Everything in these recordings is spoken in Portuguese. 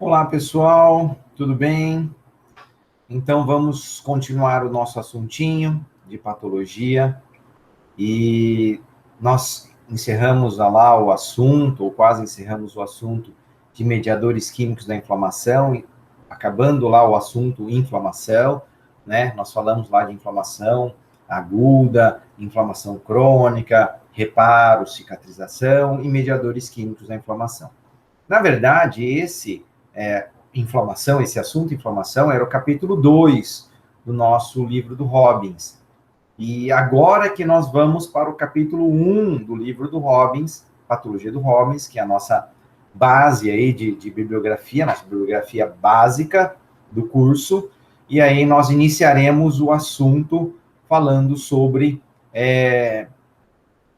Olá, pessoal, tudo bem? Então, vamos continuar o nosso assuntinho de patologia e nós encerramos lá o assunto, ou quase encerramos o assunto de mediadores químicos da inflamação, e acabando lá o assunto inflamação, né? Nós falamos lá de inflamação aguda, inflamação crônica, reparo, cicatrização e mediadores químicos da inflamação. Na verdade, esse assunto inflamação, era o capítulo 2 do nosso livro do Robbins. E agora que nós vamos para o capítulo 1 do livro do Robbins, Patologia do Robbins, que é a nossa base aí de bibliografia, nossa bibliografia básica do curso, e aí nós iniciaremos o assunto falando sobre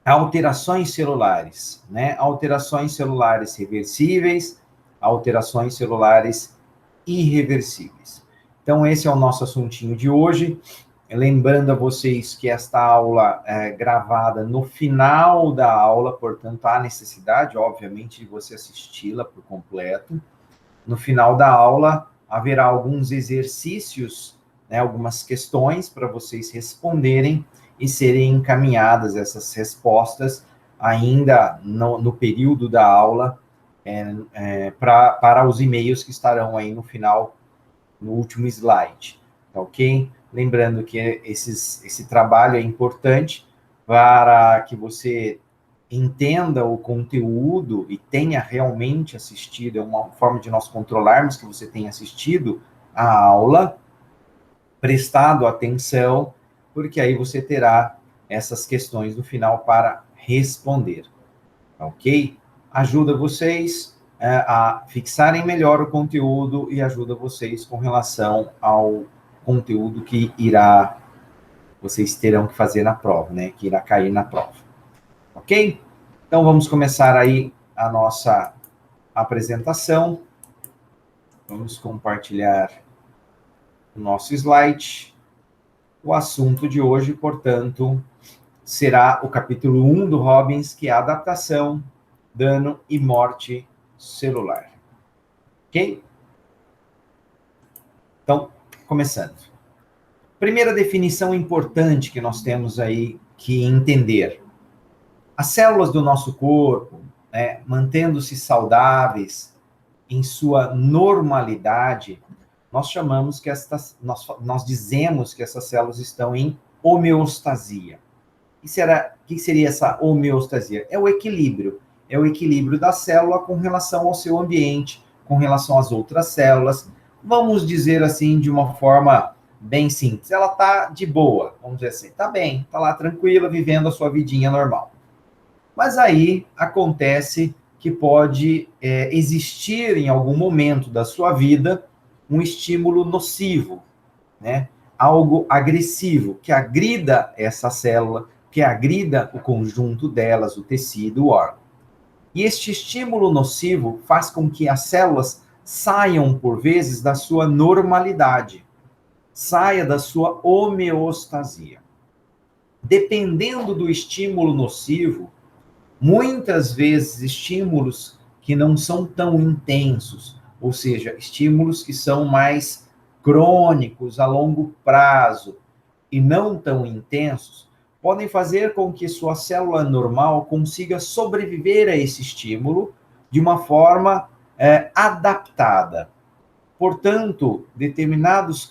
alterações celulares, né? Alterações celulares reversíveis, alterações celulares irreversíveis. Então, esse é o nosso assuntinho de hoje. Lembrando a vocês que esta aula é gravada no final da aula, portanto, há necessidade, obviamente, de você assisti-la por completo. No final da aula, haverá alguns exercícios, né, algumas questões para vocês responderem e serem encaminhadas essas respostas ainda no período da aula para os e-mails que estarão aí no final, no último slide, tá ok? Lembrando que esse trabalho é importante para que você entenda o conteúdo e tenha realmente assistido, é uma forma de nós controlarmos que você tenha assistido a aula, prestado atenção, porque aí você terá essas questões no final para responder, tá ok? Ajuda vocês a fixarem melhor o conteúdo e ajuda vocês com relação ao conteúdo que vocês terão que fazer na prova, né? Que irá cair na prova, ok? Então, vamos começar aí a nossa apresentação. Vamos compartilhar o nosso slide. O assunto de hoje, portanto, será o capítulo 1 do Robbins, que é a adaptação, dano e morte celular. Ok? Então, começando. Primeira definição importante que nós temos aí que entender. As células do nosso corpo, né, mantendo-se saudáveis em sua normalidade, nós chamamos que nós dizemos que essas células estão em homeostasia. O que seria essa homeostasia? É o equilíbrio da célula com relação ao seu ambiente, com relação às outras células. Vamos dizer assim, de uma forma bem simples. Ela está de boa, vamos dizer assim. Está bem, está lá tranquila, vivendo a sua vidinha normal. Mas aí acontece que pode existir em algum momento da sua vida um estímulo nocivo, né? Algo agressivo, que agrida essa célula, que agrida o conjunto delas, o tecido, o órgão. E este estímulo nocivo faz com que as células saiam, por vezes, da sua normalidade, saia da sua homeostasia. Dependendo do estímulo nocivo, muitas vezes estímulos que não são tão intensos, ou seja, estímulos que são mais crônicos, a longo prazo e não tão intensos, podem fazer com que sua célula normal consiga sobreviver a esse estímulo de uma forma adaptada. Portanto, em determinados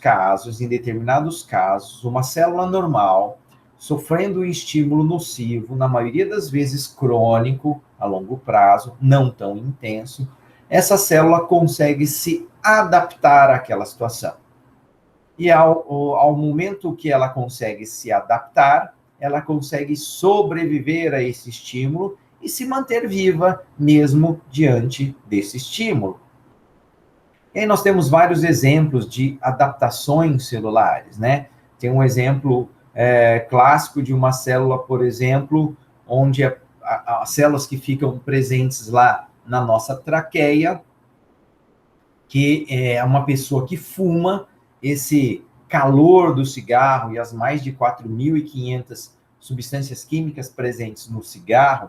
casos, uma célula normal sofrendo um estímulo nocivo, na maioria das vezes crônico, a longo prazo, não tão intenso, essa célula consegue se adaptar àquela situação. E ao momento que ela consegue se adaptar, ela consegue sobreviver a esse estímulo e se manter viva mesmo diante desse estímulo. E aí nós temos vários exemplos de adaptações celulares, né? Tem um exemplo clássico de uma célula, por exemplo, onde as células que ficam presentes lá na nossa traqueia, que é uma pessoa que fuma, esse calor do cigarro e as mais de 4.500 substâncias químicas presentes no cigarro,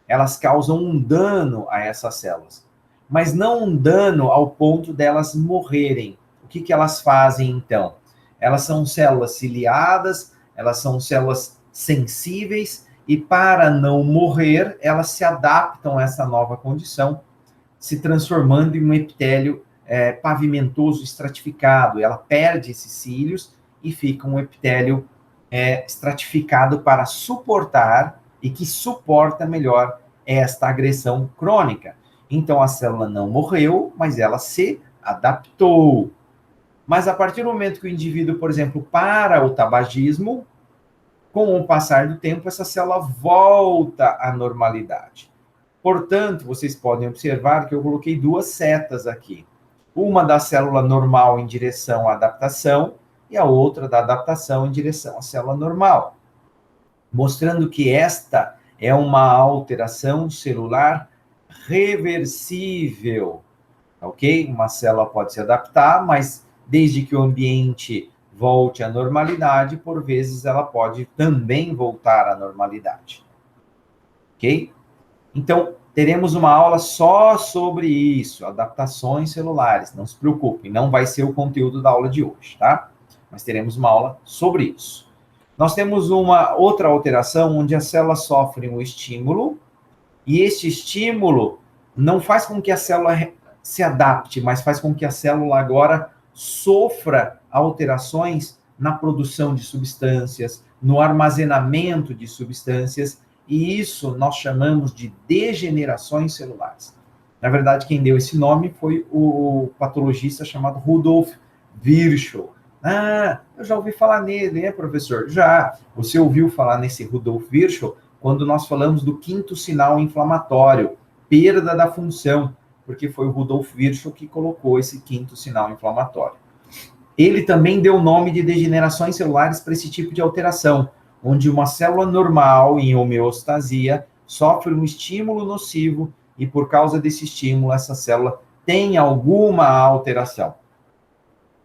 elas causam um dano a essas células. mas não um dano ao ponto delas morrerem. O que elas fazem, então? Elas são células ciliadas, elas são células sensíveis, e para não morrer, elas se adaptam a essa nova condição, se transformando em um epitélio pavimentoso estratificado. Ela perde esses cílios e fica um epitélio estratificado para suportar e que suporta melhor esta agressão crônica. Então, a célula não morreu, mas ela se adaptou. Mas a partir do momento que o indivíduo, por exemplo, para o tabagismo, com o passar do tempo, essa célula volta à normalidade. Portanto, vocês podem observar que eu coloquei duas setas aqui. Uma da célula normal em direção à adaptação e a outra da adaptação em direção à célula normal, mostrando que esta é uma alteração celular reversível, ok? Uma célula pode se adaptar, mas desde que o ambiente volte à normalidade, por vezes ela pode também voltar à normalidade, ok? Então, teremos uma aula só sobre isso, adaptações celulares. Não se preocupem, não vai ser o conteúdo da aula de hoje, tá? Mas teremos uma aula sobre isso. Nós temos uma outra alteração onde a célula sofre um estímulo e este estímulo não faz com que a célula se adapte, mas faz com que a célula agora sofra alterações na produção de substâncias, no armazenamento de substâncias, e isso nós chamamos de degenerações celulares. Na verdade, quem deu esse nome foi o patologista chamado Rudolf Virchow. Ah, eu já ouvi falar nele, né, professor? Já. Você ouviu falar nesse Rudolf Virchow quando nós falamos do quinto sinal inflamatório, perda da função, porque foi o Rudolf Virchow que colocou esse quinto sinal inflamatório. Ele também deu o nome de degenerações celulares para esse tipo de alteração, onde uma célula normal, em homeostasia, sofre um estímulo nocivo e, por causa desse estímulo, essa célula tem alguma alteração.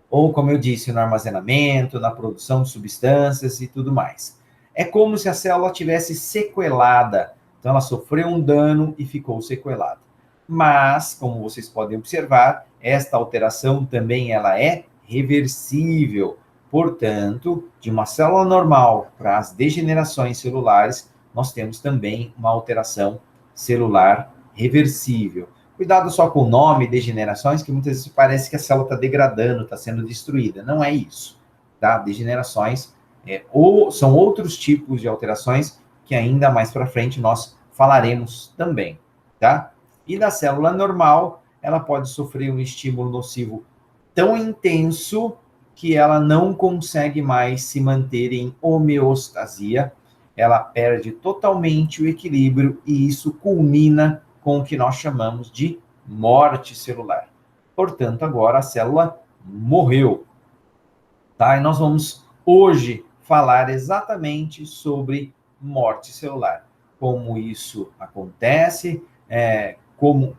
Ou, como eu disse, no armazenamento, na produção de substâncias e tudo mais. É como se a célula tivesse sequelada. Então, ela sofreu um dano e ficou sequelada. Mas, como vocês podem observar, esta alteração também ela é reversível. Portanto, de uma célula normal para as degenerações celulares, nós temos também uma alteração celular reversível. Cuidado só com o nome, degenerações, que muitas vezes parece que a célula está degradando, está sendo destruída. Não é isso, tá? Degenerações são outros tipos de alterações que ainda mais para frente nós falaremos também, tá? E da célula normal, ela pode sofrer um estímulo nocivo tão intenso que ela não consegue mais se manter em homeostasia, ela perde totalmente o equilíbrio e isso culmina com o que nós chamamos de morte celular. Portanto, agora a célula morreu. Tá? E nós vamos hoje falar exatamente sobre morte celular. Como isso acontece,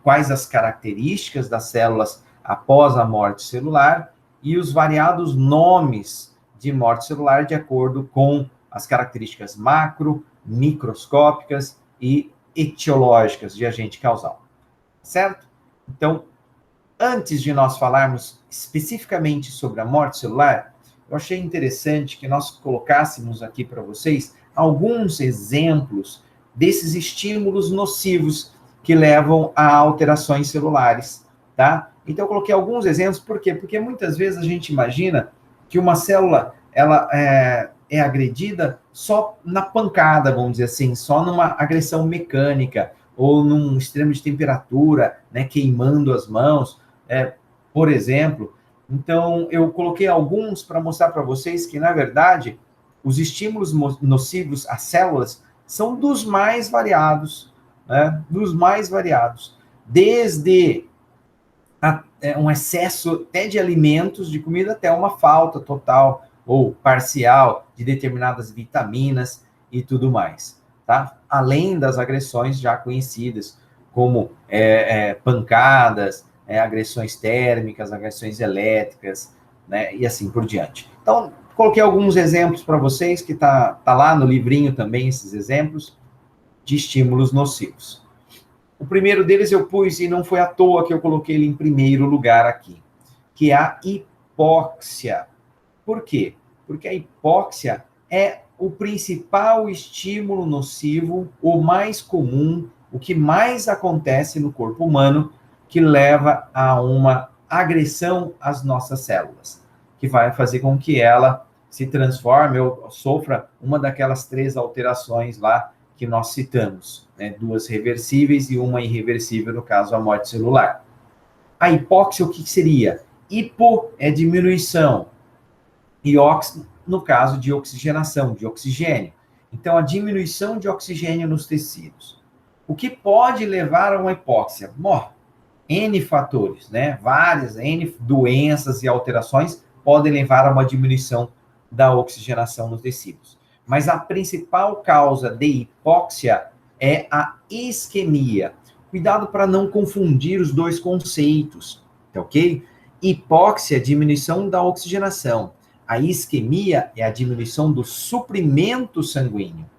quais as características das células após a morte celular e os variados nomes de morte celular de acordo com as características macro, microscópicas e etiológicas de agente causal, certo? Então, antes de nós falarmos especificamente sobre a morte celular, eu achei interessante que nós colocássemos aqui para vocês alguns exemplos desses estímulos nocivos que levam a alterações celulares, tá? Então, eu coloquei alguns exemplos, por quê? Porque muitas vezes a gente imagina que uma célula, ela é agredida só na pancada, vamos dizer assim, só numa agressão mecânica, ou num extremo de temperatura, né, queimando as mãos, por exemplo. Então, eu coloquei alguns para mostrar para vocês que, na verdade, os estímulos nocivos às células são dos mais variados, né, dos mais variados, desde um excesso até de alimentos, de comida, até uma falta total ou parcial de determinadas vitaminas e tudo mais, tá? Além das agressões já conhecidas, como pancadas, agressões térmicas, agressões elétricas, né? E assim por diante. Então, coloquei alguns exemplos para vocês, que tá lá no livrinho também, esses exemplos de estímulos nocivos. O primeiro deles eu pus, e não foi à toa que eu coloquei ele em primeiro lugar aqui, que é a hipóxia. Por quê? Porque a hipóxia é o principal estímulo nocivo, o mais comum, o que mais acontece no corpo humano, que leva a uma agressão às nossas células, que vai fazer com que ela se transforme ou sofra uma daquelas 3 alterações lá que nós citamos, né? 2 reversíveis e uma irreversível, no caso, a morte celular. A hipóxia, o que seria? Hipo é diminuição, e ox, no caso de oxigenação, de oxigênio. Então, a diminuição de oxigênio nos tecidos. O que pode levar a uma hipóxia? Bom, N fatores, né? Várias, N doenças e alterações podem levar a uma diminuição da oxigenação nos tecidos. Mas a principal causa de hipóxia é a isquemia. Cuidado para não confundir os 2 conceitos, tá ok? Hipóxia, diminuição da oxigenação. A isquemia é a diminuição do suprimento sanguíneo.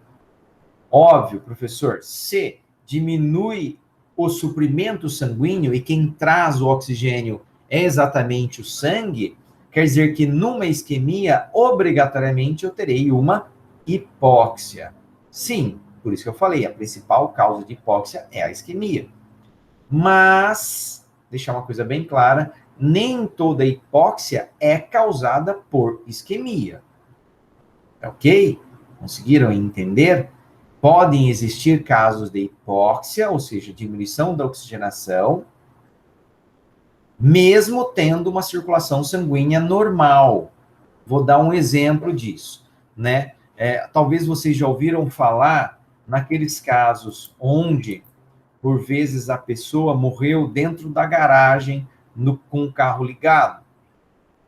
Óbvio, professor, se diminui o suprimento sanguíneo e quem traz o oxigênio é exatamente o sangue, quer dizer que numa isquemia, obrigatoriamente eu terei uma hipóxia. Sim, por isso que eu falei, a principal causa de hipóxia é a isquemia. Mas, deixar uma coisa bem clara, nem toda hipóxia é causada por isquemia. Ok? Conseguiram entender? Podem existir casos de hipóxia, ou seja, diminuição da oxigenação, mesmo tendo uma circulação sanguínea normal. Vou dar um exemplo disso, né? Talvez vocês já ouviram falar naqueles casos onde, por vezes, a pessoa morreu dentro da garagem com o carro ligado.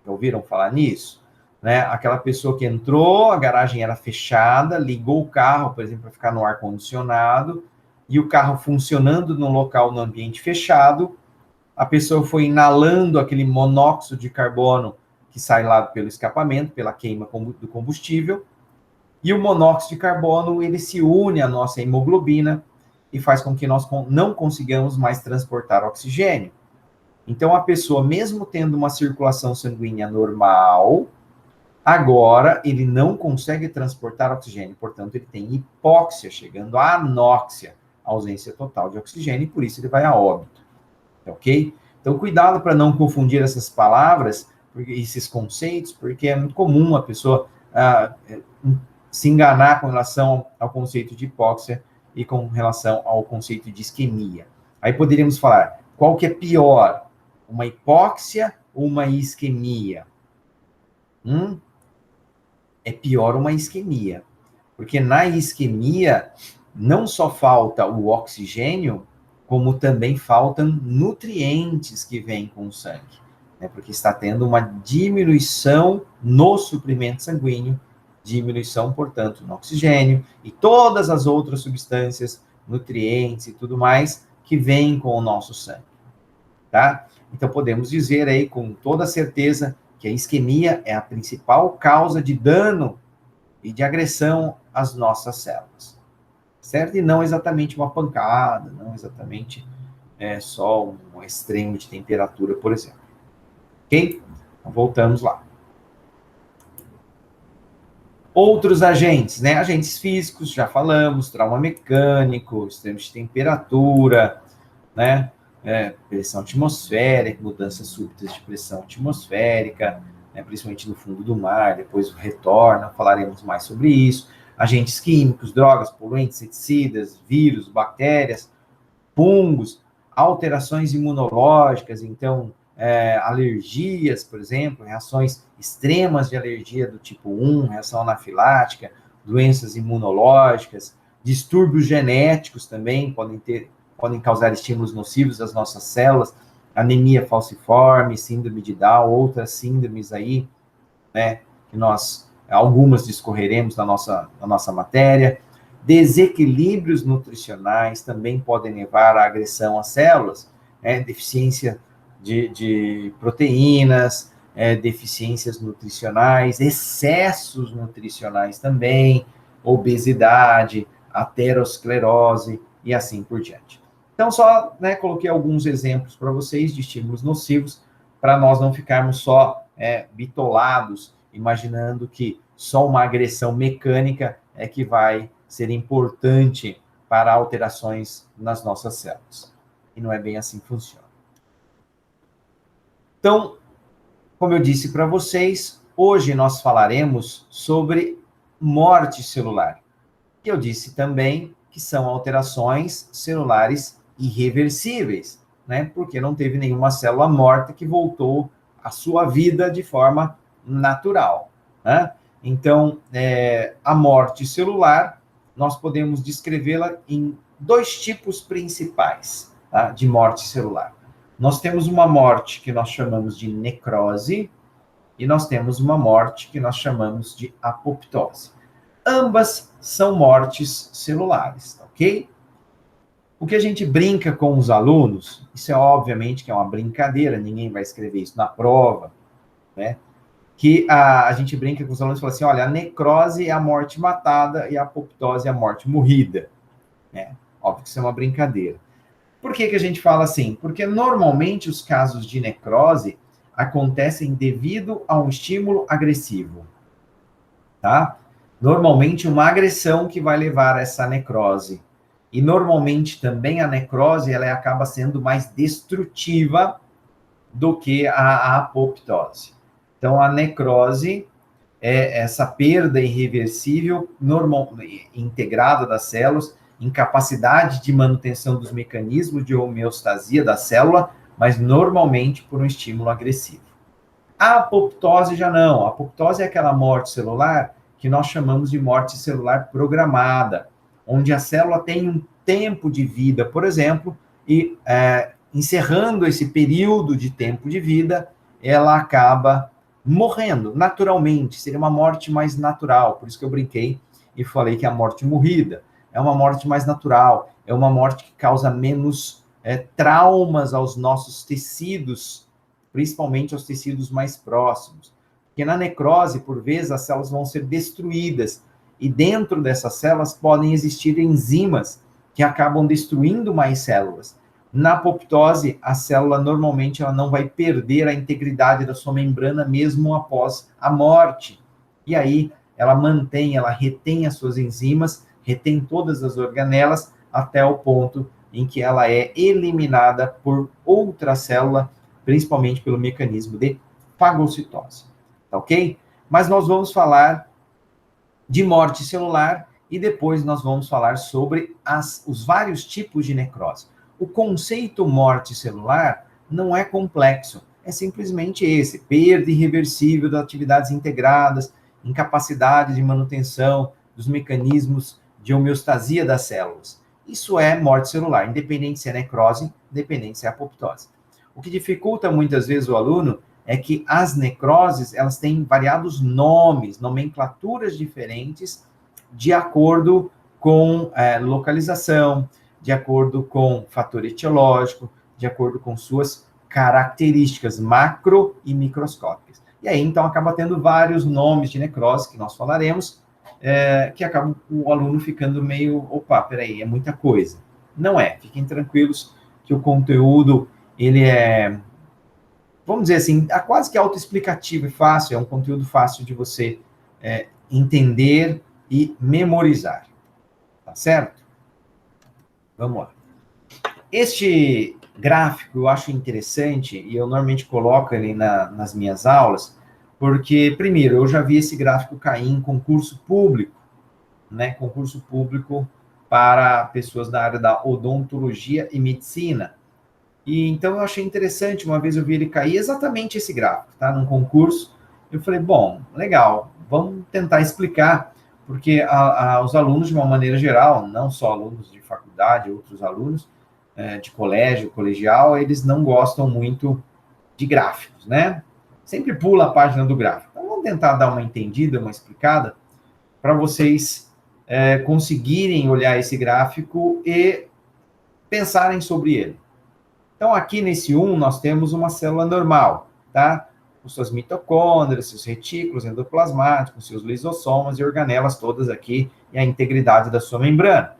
Já ouviram falar nisso? Né? Aquela pessoa que entrou, a garagem era fechada, ligou o carro, por exemplo, para ficar no ar-condicionado, e o carro funcionando no local, no ambiente fechado, a pessoa foi inalando aquele monóxido de carbono que sai lá pelo escapamento, pela queima do combustível, e o monóxido de carbono, ele se une à nossa hemoglobina e faz com que nós não consigamos mais transportar oxigênio. Então, a pessoa, mesmo tendo uma circulação sanguínea normal, agora ele não consegue transportar oxigênio, portanto, ele tem hipóxia, chegando à anóxia, ausência total de oxigênio, e por isso ele vai a óbito. Ok? Então, cuidado para não confundir essas palavras, esses conceitos, porque é muito comum a pessoa se enganar com relação ao conceito de hipóxia e com relação ao conceito de isquemia. Aí poderíamos falar, qual que é pior? Uma hipóxia ou uma isquemia? É pior uma isquemia, porque na isquemia não só falta o oxigênio, como também faltam nutrientes que vêm com o sangue, né? Porque está tendo uma diminuição no suprimento sanguíneo, diminuição, portanto, no oxigênio e todas as outras substâncias, nutrientes e tudo mais que vêm com o nosso sangue, tá? Então podemos dizer aí com toda certeza que a isquemia é a principal causa de dano e de agressão às nossas células, certo? E não exatamente uma pancada, não exatamente só um extremo de temperatura, por exemplo. Ok? Então, voltamos lá. Outros agentes, né? Agentes físicos, já falamos, trauma mecânico, extremos de temperatura, né? Pressão atmosférica, mudanças súbitas de pressão atmosférica, né? Principalmente no fundo do mar, depois retorna, falaremos mais sobre isso. Agentes químicos, drogas, poluentes, inseticidas, vírus, bactérias, fungos, alterações imunológicas, então, alergias, por exemplo, reações extremas de alergia do tipo 1, reação anafilática, doenças imunológicas, distúrbios genéticos também podem causar estímulos nocivos às nossas células, anemia falciforme, síndrome de Down, outras síndromes aí, né, que algumas discorreremos na nossa matéria. Desequilíbrios nutricionais também podem levar à agressão às células, deficiência de proteínas, deficiências nutricionais, excessos nutricionais também, obesidade, aterosclerose e assim por diante. Então, só coloquei alguns exemplos para vocês de estímulos nocivos, para nós não ficarmos só bitolados, imaginando que só uma agressão mecânica é que vai ser importante para alterações nas nossas células. E não é bem assim que funciona. Então, como eu disse para vocês, hoje nós falaremos sobre morte celular. E eu disse também que são alterações celulares irreversíveis, né? Porque não teve nenhuma célula morta que voltou à sua vida de forma natural, né? Então, a morte celular, nós podemos descrevê-la em dois tipos principais, tá? De morte celular. Nós temos uma morte que nós chamamos de necrose e nós temos uma morte que nós chamamos de apoptose. Ambas são mortes celulares, ok? O que a gente brinca com os alunos, isso é obviamente que é uma brincadeira, ninguém vai escrever isso na prova, né? Que a gente brinca com os alunos e fala assim, olha, a necrose é a morte matada e a apoptose é a morte morrida, né? Óbvio que isso é uma brincadeira. Por que a gente fala assim? Porque normalmente os casos de necrose acontecem devido a um estímulo agressivo, tá? Normalmente uma agressão que vai levar a essa necrose. E normalmente também a necrose ela acaba sendo mais destrutiva do que a apoptose. Então a necrose é essa perda irreversível integrada das células, incapacidade de manutenção dos mecanismos de homeostasia da célula, mas normalmente por um estímulo agressivo. A apoptose já não. A apoptose é aquela morte celular que nós chamamos de morte celular programada, onde a célula tem um tempo de vida, por exemplo, e encerrando esse período de tempo de vida, ela acaba morrendo naturalmente. Seria uma morte mais natural, por isso que eu brinquei e falei que é a morte morrida. É uma morte mais natural, é uma morte que causa menos traumas aos nossos tecidos, principalmente aos tecidos mais próximos. Porque na necrose, por vezes, as células vão ser destruídas, e dentro dessas células podem existir enzimas que acabam destruindo mais células. Na apoptose, a célula normalmente ela não vai perder a integridade da sua membrana mesmo após a morte. E aí ela mantém, ela retém as suas enzimas, retém todas as organelas até o ponto em que ela é eliminada por outra célula, principalmente pelo mecanismo de fagocitose, tá ok? Mas nós vamos falar de morte celular e depois nós vamos falar sobre os vários tipos de necrose. O conceito morte celular não é complexo, é simplesmente esse: perda irreversível das atividades integradas, incapacidade de manutenção dos mecanismos de homeostasia das células. Isso é morte celular, independente se é necrose, independente se é apoptose. O que dificulta muitas vezes o aluno é que as necroses, elas têm variados nomes, nomenclaturas diferentes, de acordo com localização, de acordo com fator etiológico, de acordo com suas características macro e microscópicas. E aí, então, acaba tendo vários nomes de necrose, que nós falaremos, que acaba o aluno ficando meio, opa, peraí, é muita coisa. Não é, fiquem tranquilos que o conteúdo, ele é, vamos dizer assim, quase que autoexplicativo e fácil, é um conteúdo fácil de você entender e memorizar. Tá certo? Vamos lá. Este gráfico eu acho interessante, e eu normalmente coloco ele nas minhas aulas, porque, primeiro, eu já vi esse gráfico cair em concurso público, né? Concurso público para pessoas da área da odontologia e medicina. E então eu achei interessante, uma vez eu vi ele cair exatamente esse gráfico, tá? Num concurso. Eu falei, bom, legal, vamos tentar explicar, porque os alunos, de uma maneira geral, não só alunos de faculdade, outros alunos de colégio, colegial, eles não gostam muito de gráficos, né? Sempre pula a página do gráfico. Então vamos tentar dar uma entendida, uma explicada, para vocês conseguirem olhar esse gráfico e pensarem sobre ele. Então, aqui nesse 1, nós temos uma célula normal, tá? Com suas mitocôndrias, seus retículos endoplasmáticos, seus lisossomas e organelas todas aqui, e a integridade da sua membrana.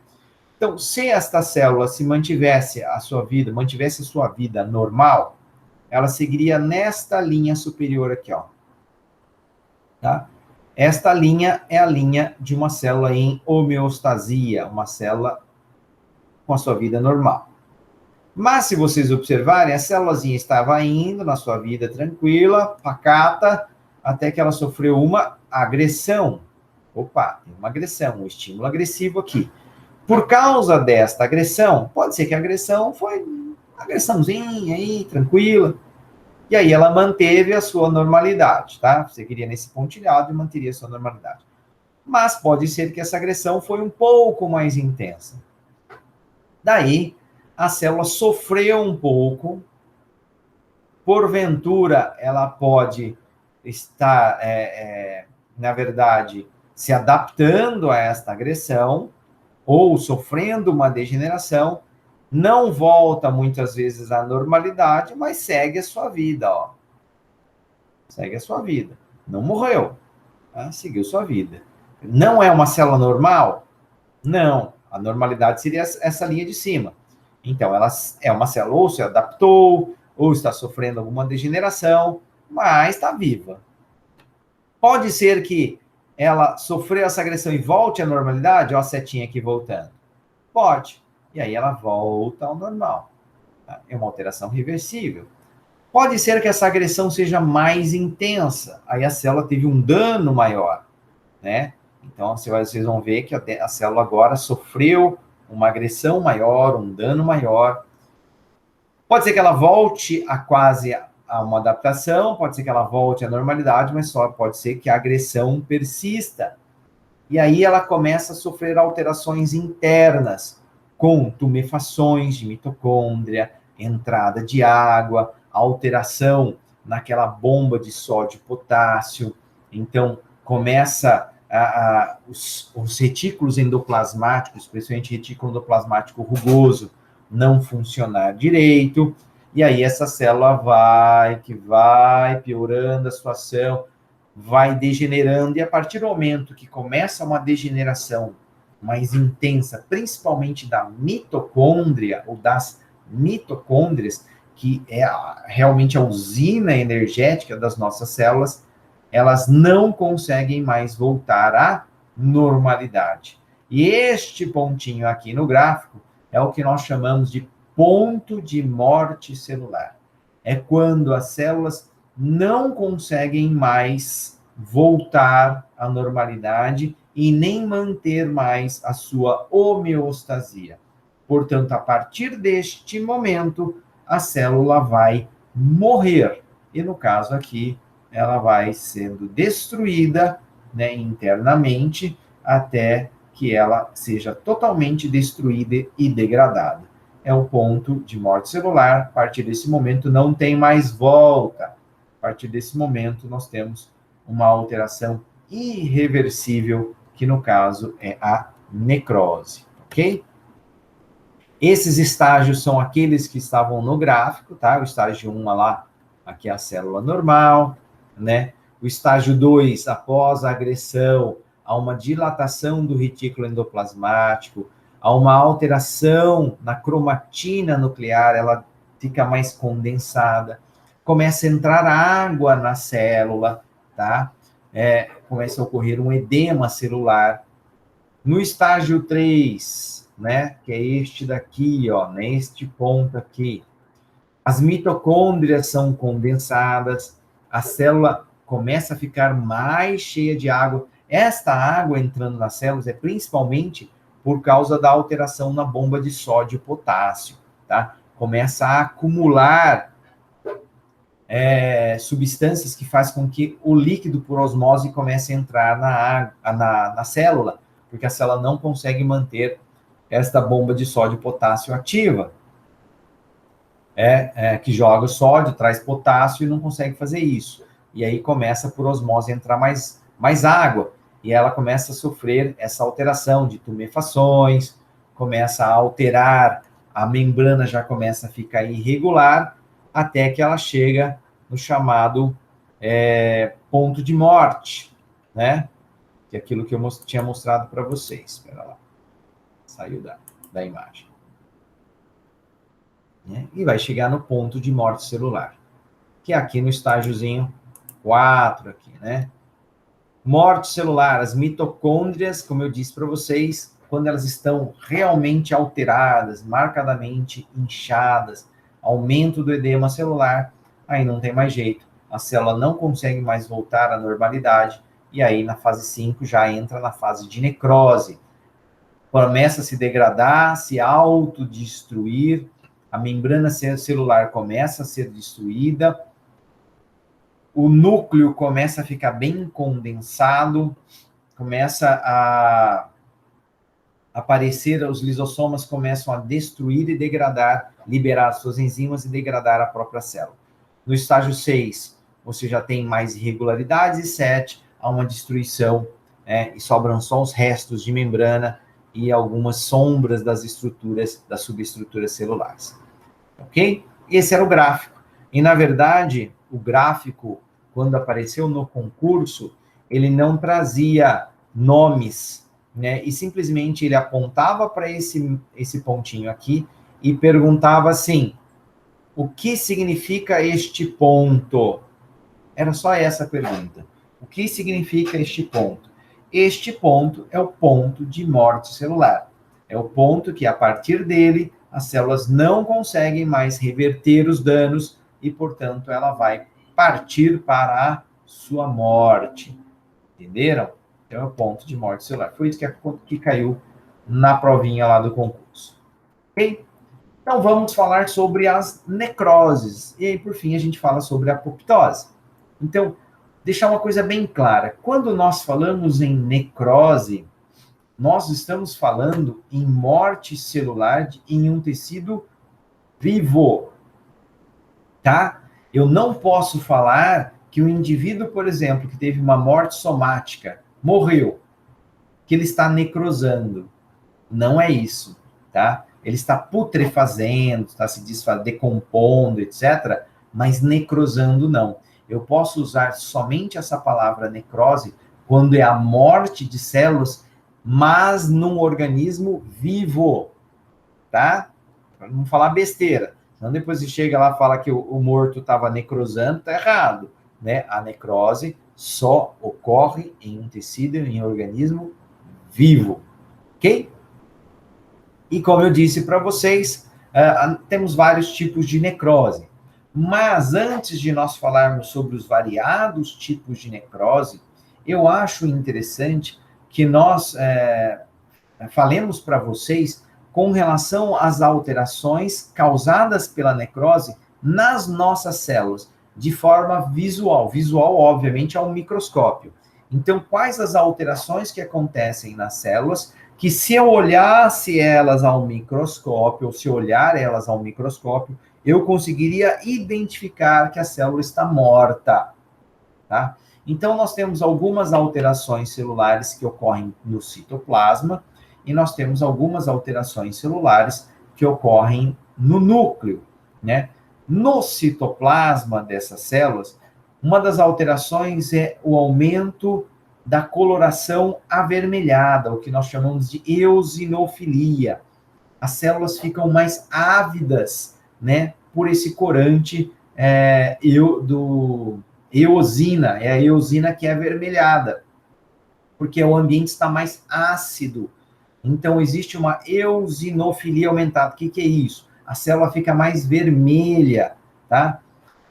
Então, se esta célula se mantivesse a sua vida normal, ela seguiria nesta linha superior aqui, ó. Tá? Esta linha é a linha de uma célula em homeostasia, uma célula com a sua vida normal. Mas, se vocês observarem, a célulazinha estava indo na sua vida tranquila, pacata, até que ela sofreu uma agressão. Opa, tem uma agressão, um estímulo agressivo aqui. Por causa desta agressão, pode ser que a agressão foi uma agressãozinha aí, tranquila, e aí ela manteve a sua normalidade, tá? Seguiria nesse pontilhado e manteria a sua normalidade. Mas pode ser que essa agressão foi um pouco mais intensa. Daí, a célula sofreu um pouco, porventura ela pode estar, na verdade, se adaptando a esta agressão, ou sofrendo uma degeneração, não volta muitas vezes à normalidade, mas segue a sua vida, ó. Segue a sua vida. Não morreu, tá? Seguiu sua vida. Não é uma célula normal? Não. A normalidade seria essa linha de cima. Então, ela é uma célula ou se adaptou, ou está sofrendo alguma degeneração, mas está viva. Pode ser que ela sofreu essa agressão e volte à normalidade, ó a setinha aqui voltando. Pode. E aí ela volta ao normal. Tá? É uma alteração reversível. Pode ser que essa agressão seja mais intensa. Aí a célula teve um dano maior, né? Então, vocês vão ver que a célula agora sofreu uma agressão maior, um dano maior. Pode ser que ela volte a quase a uma adaptação, pode ser que ela volte à normalidade, mas só pode ser que a agressão persista. E aí ela começa a sofrer alterações internas, com tumefações de mitocôndria, entrada de água, alteração naquela bomba de sódio e potássio. Então, começa os retículos endoplasmáticos, especialmente retículo endoplasmático rugoso, não funcionar direito, e aí essa célula vai piorando a situação, vai degenerando, e a partir do momento que começa uma degeneração mais intensa, principalmente da mitocôndria, ou das mitocôndrias, que é realmente a usina energética das nossas células, elas não conseguem mais voltar à normalidade. E este pontinho aqui no gráfico é o que nós chamamos de ponto de morte celular. É quando as células não conseguem mais voltar à normalidade e nem manter mais a sua homeostasia. Portanto, a partir deste momento, a célula vai morrer. E no caso aqui, ela vai sendo destruída, né, internamente, até que ela seja totalmente destruída e degradada. É o ponto de morte celular. A partir desse momento, não tem mais volta. A partir desse momento, nós temos uma alteração irreversível, que no caso é a necrose, ok? Esses estágios são aqueles que estavam no gráfico, tá? O estágio 1 lá, aqui é a célula normal, né? O estágio 2, após a agressão, há uma dilatação do retículo endoplasmático, há uma alteração na cromatina nuclear, ela fica mais condensada, começa a entrar água na célula, tá? Começa a ocorrer um edema celular. No estágio 3, né, que é este daqui, ó, neste ponto aqui, as mitocôndrias são condensadas, a célula começa a ficar mais cheia de água. Esta água entrando nas células é principalmente por causa da alteração na bomba de sódio e potássio, tá? Começa a acumular substâncias que faz com que o líquido por osmose comece a entrar na célula, porque a célula não consegue manter esta bomba de sódio e potássio ativa. Que joga sódio, traz potássio e não consegue fazer isso. E aí começa por osmose a entrar mais água, e ela começa a sofrer essa alteração de tumefações, começa a alterar, a membrana já começa a ficar irregular, até que ela chega no chamado ponto de morte, né? Que é aquilo que eu tinha mostrado para vocês. Espera lá. Saiu da... da imagem. Né? E vai chegar no ponto de morte celular, que é aqui no estágiozinho 4, aqui, né? Morte celular, as mitocôndrias, como eu disse para vocês, quando elas estão realmente alteradas, marcadamente inchadas, aumento do edema celular, aí não tem mais jeito. A célula não consegue mais voltar à normalidade, e aí na fase 5 já entra na fase de necrose. Começa a se degradar, se autodestruir, a membrana celular começa a ser destruída, o núcleo começa a ficar bem condensado, começa a aparecer, os lisossomas começam a destruir e degradar, liberar suas enzimas e degradar a própria célula. No estágio 6, você já tem mais irregularidades, e 7, há uma destruição, e sobram só os restos de membrana e algumas sombras das estruturas, das subestruturas celulares. Ok? Esse era o gráfico. E, na verdade, o gráfico, quando apareceu no concurso, ele não trazia nomes, né? E simplesmente ele apontava para esse pontinho aqui e perguntava assim, o que significa este ponto? Era só essa a pergunta. O que significa este ponto? Este ponto é o ponto de morte celular. É o ponto que, a partir dele, as células não conseguem mais reverter os danos e, portanto, ela vai partir para a sua morte. Entenderam? Então, é o ponto de morte celular. Foi isso que caiu na provinha lá do concurso. Ok? Então, vamos falar sobre as necroses. E aí, por fim, a gente fala sobre a apoptose. Então, deixar uma coisa bem clara. Quando nós falamos em necrose, nós estamos falando em morte celular em um tecido vivo, tá? Eu não posso falar que o indivíduo, por exemplo, que teve uma morte somática, morreu, que ele está necrosando. Não é isso, tá? Ele está putrefazendo, está se decompondo, etc., mas necrosando não. Eu posso usar somente essa palavra necrose quando é a morte de células, mas num organismo vivo, tá? Para não falar besteira. Então, depois você chega lá e fala que o morto estava necrosando, tá errado, né? A necrose só ocorre em um tecido, em um organismo vivo, ok? E como eu disse para vocês, temos vários tipos de necrose. Mas antes de nós falarmos sobre os variados tipos de necrose, eu acho interessante que nós falemos para vocês com relação às alterações causadas pela necrose nas nossas células, de forma visual. Visual, obviamente, ao microscópio. Então, quais as alterações que acontecem nas células que, se eu olhasse elas ao microscópio, ou se olhar elas ao microscópio, eu conseguiria identificar que a célula está morta, tá? Então, nós temos algumas alterações celulares que ocorrem no citoplasma, e nós temos algumas alterações celulares que ocorrem no núcleo, né? No citoplasma dessas células, uma das alterações é o aumento da coloração avermelhada, o que nós chamamos de eosinofilia. As células ficam mais ávidas, né, por esse corante eosina, é a eosina que é avermelhada, porque o ambiente está mais ácido. Então, existe uma eosinofilia aumentada. O que é isso? A célula fica mais vermelha, tá?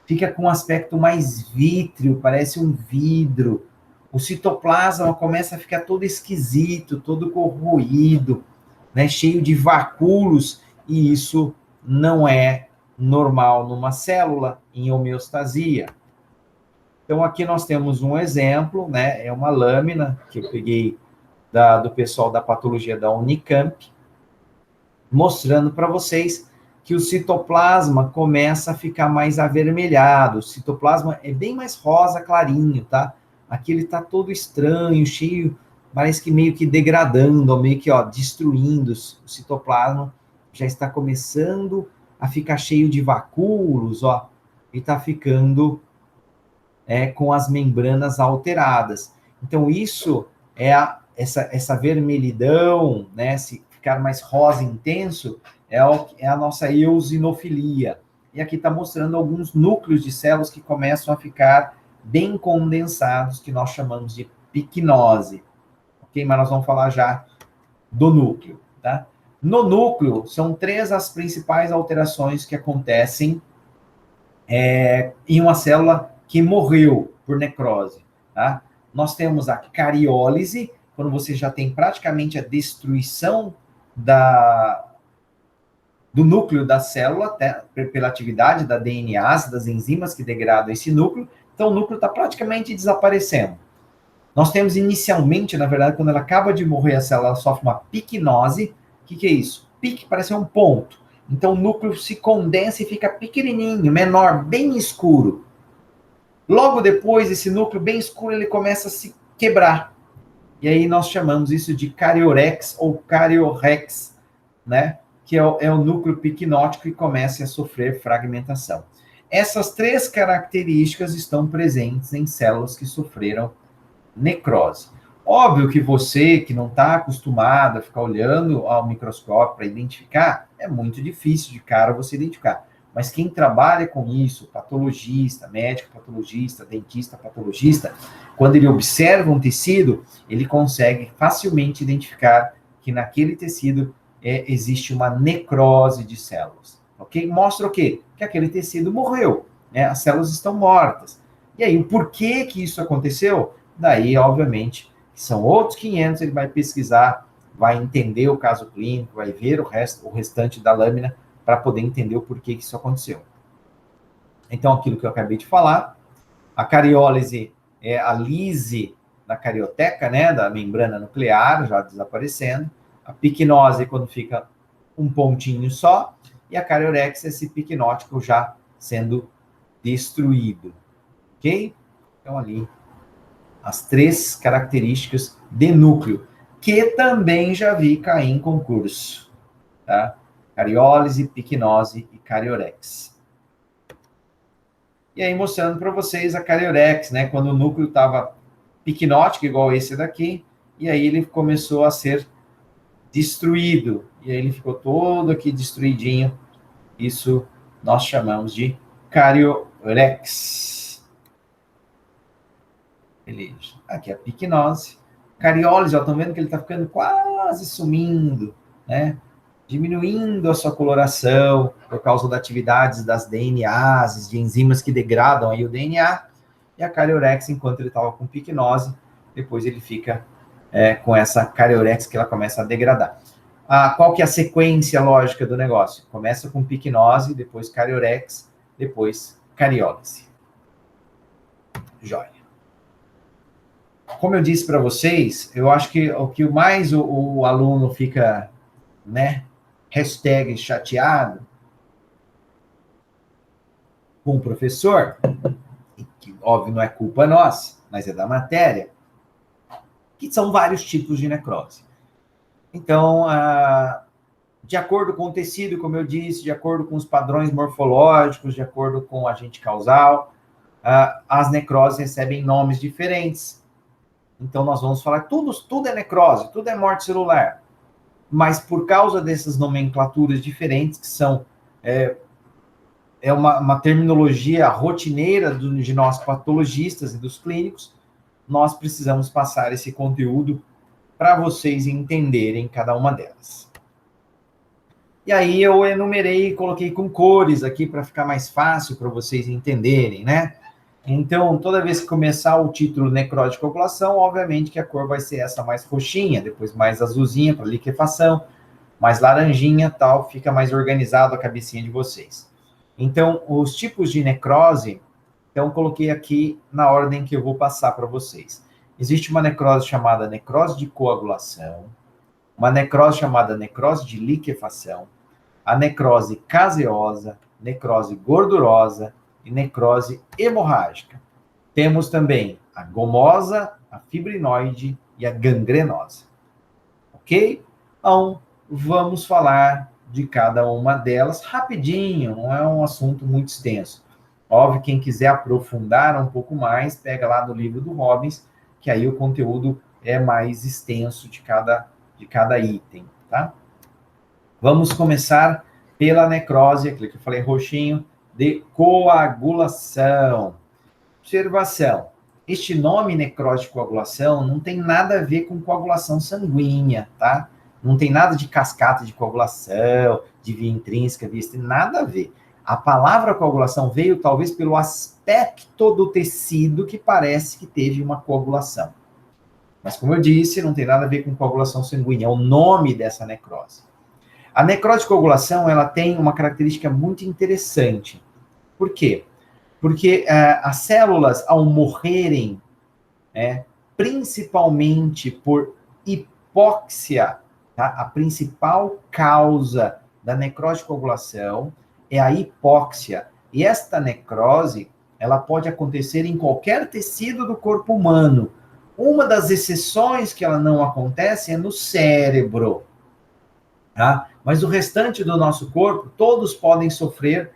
Fica com um aspecto mais vítreo, parece um vidro. O citoplasma começa a ficar todo esquisito, todo corroído, né? Cheio de vacúolos, e isso não é normal numa célula em homeostasia. Então, aqui nós temos um exemplo, né? É uma lâmina que eu peguei do pessoal da patologia da Unicamp, mostrando para vocês que o citoplasma começa a ficar mais avermelhado. O citoplasma é bem mais rosa clarinho, tá? Aqui ele tá todo estranho, cheio, parece que meio que degradando, meio que, destruindo o citoplasma. Já está começando a ficar cheio de vacúolos, e tá ficando com as membranas alteradas. Então, isso é essa vermelhidão, né? ficar mais rosa intenso, é a nossa eosinofilia. E aqui está mostrando alguns núcleos de células que começam a ficar bem condensados, que nós chamamos de picnose. Ok? Mas nós vamos falar já do núcleo, tá? No núcleo, são 3 as principais alterações que acontecem em uma célula que morreu por necrose, tá? Nós temos a cariólise, quando você já tem praticamente a destruição do núcleo da célula, até pela atividade da DNase, das enzimas que degradam esse núcleo, então o núcleo está praticamente desaparecendo. Nós temos inicialmente, na verdade, quando ela acaba de morrer, a célula sofre uma picnose. O que é isso? Pique parece um ponto. Então o núcleo se condensa e fica pequenininho, menor, bem escuro. Logo depois, esse núcleo bem escuro, ele começa a se quebrar. E aí nós chamamos isso de cariorex ou cariorex, né? Que é o núcleo picnótico e começa a sofrer fragmentação. Essas 3 características estão presentes em células que sofreram necrose. Óbvio que você que não está acostumado a ficar olhando ao microscópio para identificar, é muito difícil de cara você identificar. Mas quem trabalha com isso, patologista, médico patologista, dentista patologista, quando ele observa um tecido, ele consegue facilmente identificar que naquele tecido existe uma necrose de células. Ok? Mostra o quê? Que aquele tecido morreu, né? As células estão mortas. E aí, o porquê que isso aconteceu? Daí, obviamente, são outros 500, ele vai pesquisar, vai entender o caso clínico, vai ver o restante da lâmina para poder entender o porquê que isso aconteceu. Então, aquilo que eu acabei de falar, a cariólise é a lise da carioteca, né, da membrana nuclear, já desaparecendo. A picnose, quando fica um pontinho só, e a cariorex, esse picnótico já sendo destruído. Ok? Então, ali, as 3 características de núcleo, que também já vi cair em concurso, tá? Cariólise, picnose e cariorex. E aí, mostrando para vocês a cariorex, né? Quando o núcleo estava picnótico, igual esse daqui, e aí ele começou a ser destruído. E aí ele ficou todo aqui destruidinho. Isso nós chamamos de cariorex. Beleza. Aqui é a picnose. Cariólise, ó, estão vendo que ele está ficando quase sumindo, né? Diminuindo a sua coloração por causa das atividades das DNases, de enzimas que degradam aí o DNA. E a cariorex, enquanto ele estava com picnose, depois ele fica com essa cariorex que ela começa a degradar. Qual que é a sequência lógica do negócio? Começa com picnose, depois cariorex, depois cariólise. Jóia. Como eu disse para vocês, eu acho que o que mais o aluno fica, né, hashtag chateado com o professor, que óbvio não é culpa nossa, mas é da matéria, que são vários tipos de necrose. Então, de acordo com o tecido, como eu disse, de acordo com os padrões morfológicos, de acordo com o agente causal, as necroses recebem nomes diferentes. Então, nós vamos falar, tudo é necrose, tudo é morte celular. Mas por causa dessas nomenclaturas diferentes, que são uma terminologia rotineira de nós patologistas e dos clínicos, nós precisamos passar esse conteúdo para vocês entenderem cada uma delas. E aí eu enumerei e coloquei com cores aqui para ficar mais fácil para vocês entenderem, né? Então, toda vez que começar o título necrose de coagulação, obviamente que a cor vai ser essa mais roxinha, depois mais azulzinha para liquefação, mais laranjinha, tal, fica mais organizado a cabecinha de vocês. Então, os tipos de necrose, então coloquei aqui na ordem que eu vou passar para vocês. Existe uma necrose chamada necrose de coagulação, uma necrose chamada necrose de liquefação, a necrose caseosa, necrose gordurosa e necrose hemorrágica. Temos também a gomosa, a fibrinoide e a gangrenosa. Ok? Então, vamos falar de cada uma delas rapidinho, não é um assunto muito extenso. Óbvio, quem quiser aprofundar um pouco mais, pega lá no livro do Robbins, que aí o conteúdo é mais extenso de cada item, tá? Vamos começar pela necrose, aquilo que eu falei roxinho, de coagulação. Observação. Este nome necrose de coagulação não tem nada a ver com coagulação sanguínea, tá? Não tem nada de cascata de coagulação, de via intrínseca, via extrínseca, nada a ver. A palavra coagulação veio talvez pelo aspecto do tecido que parece que teve uma coagulação. Mas, como eu disse, não tem nada a ver com coagulação sanguínea, é o nome dessa necrose. A necrose de coagulação, ela tem uma característica muito interessante. Por quê? Porque as células, ao morrerem, principalmente por hipóxia, tá? A principal causa da necrose de coagulação é a hipóxia. E esta necrose, ela pode acontecer em qualquer tecido do corpo humano. Uma das exceções que ela não acontece é no cérebro, tá? Mas o restante do nosso corpo, todos podem sofrer,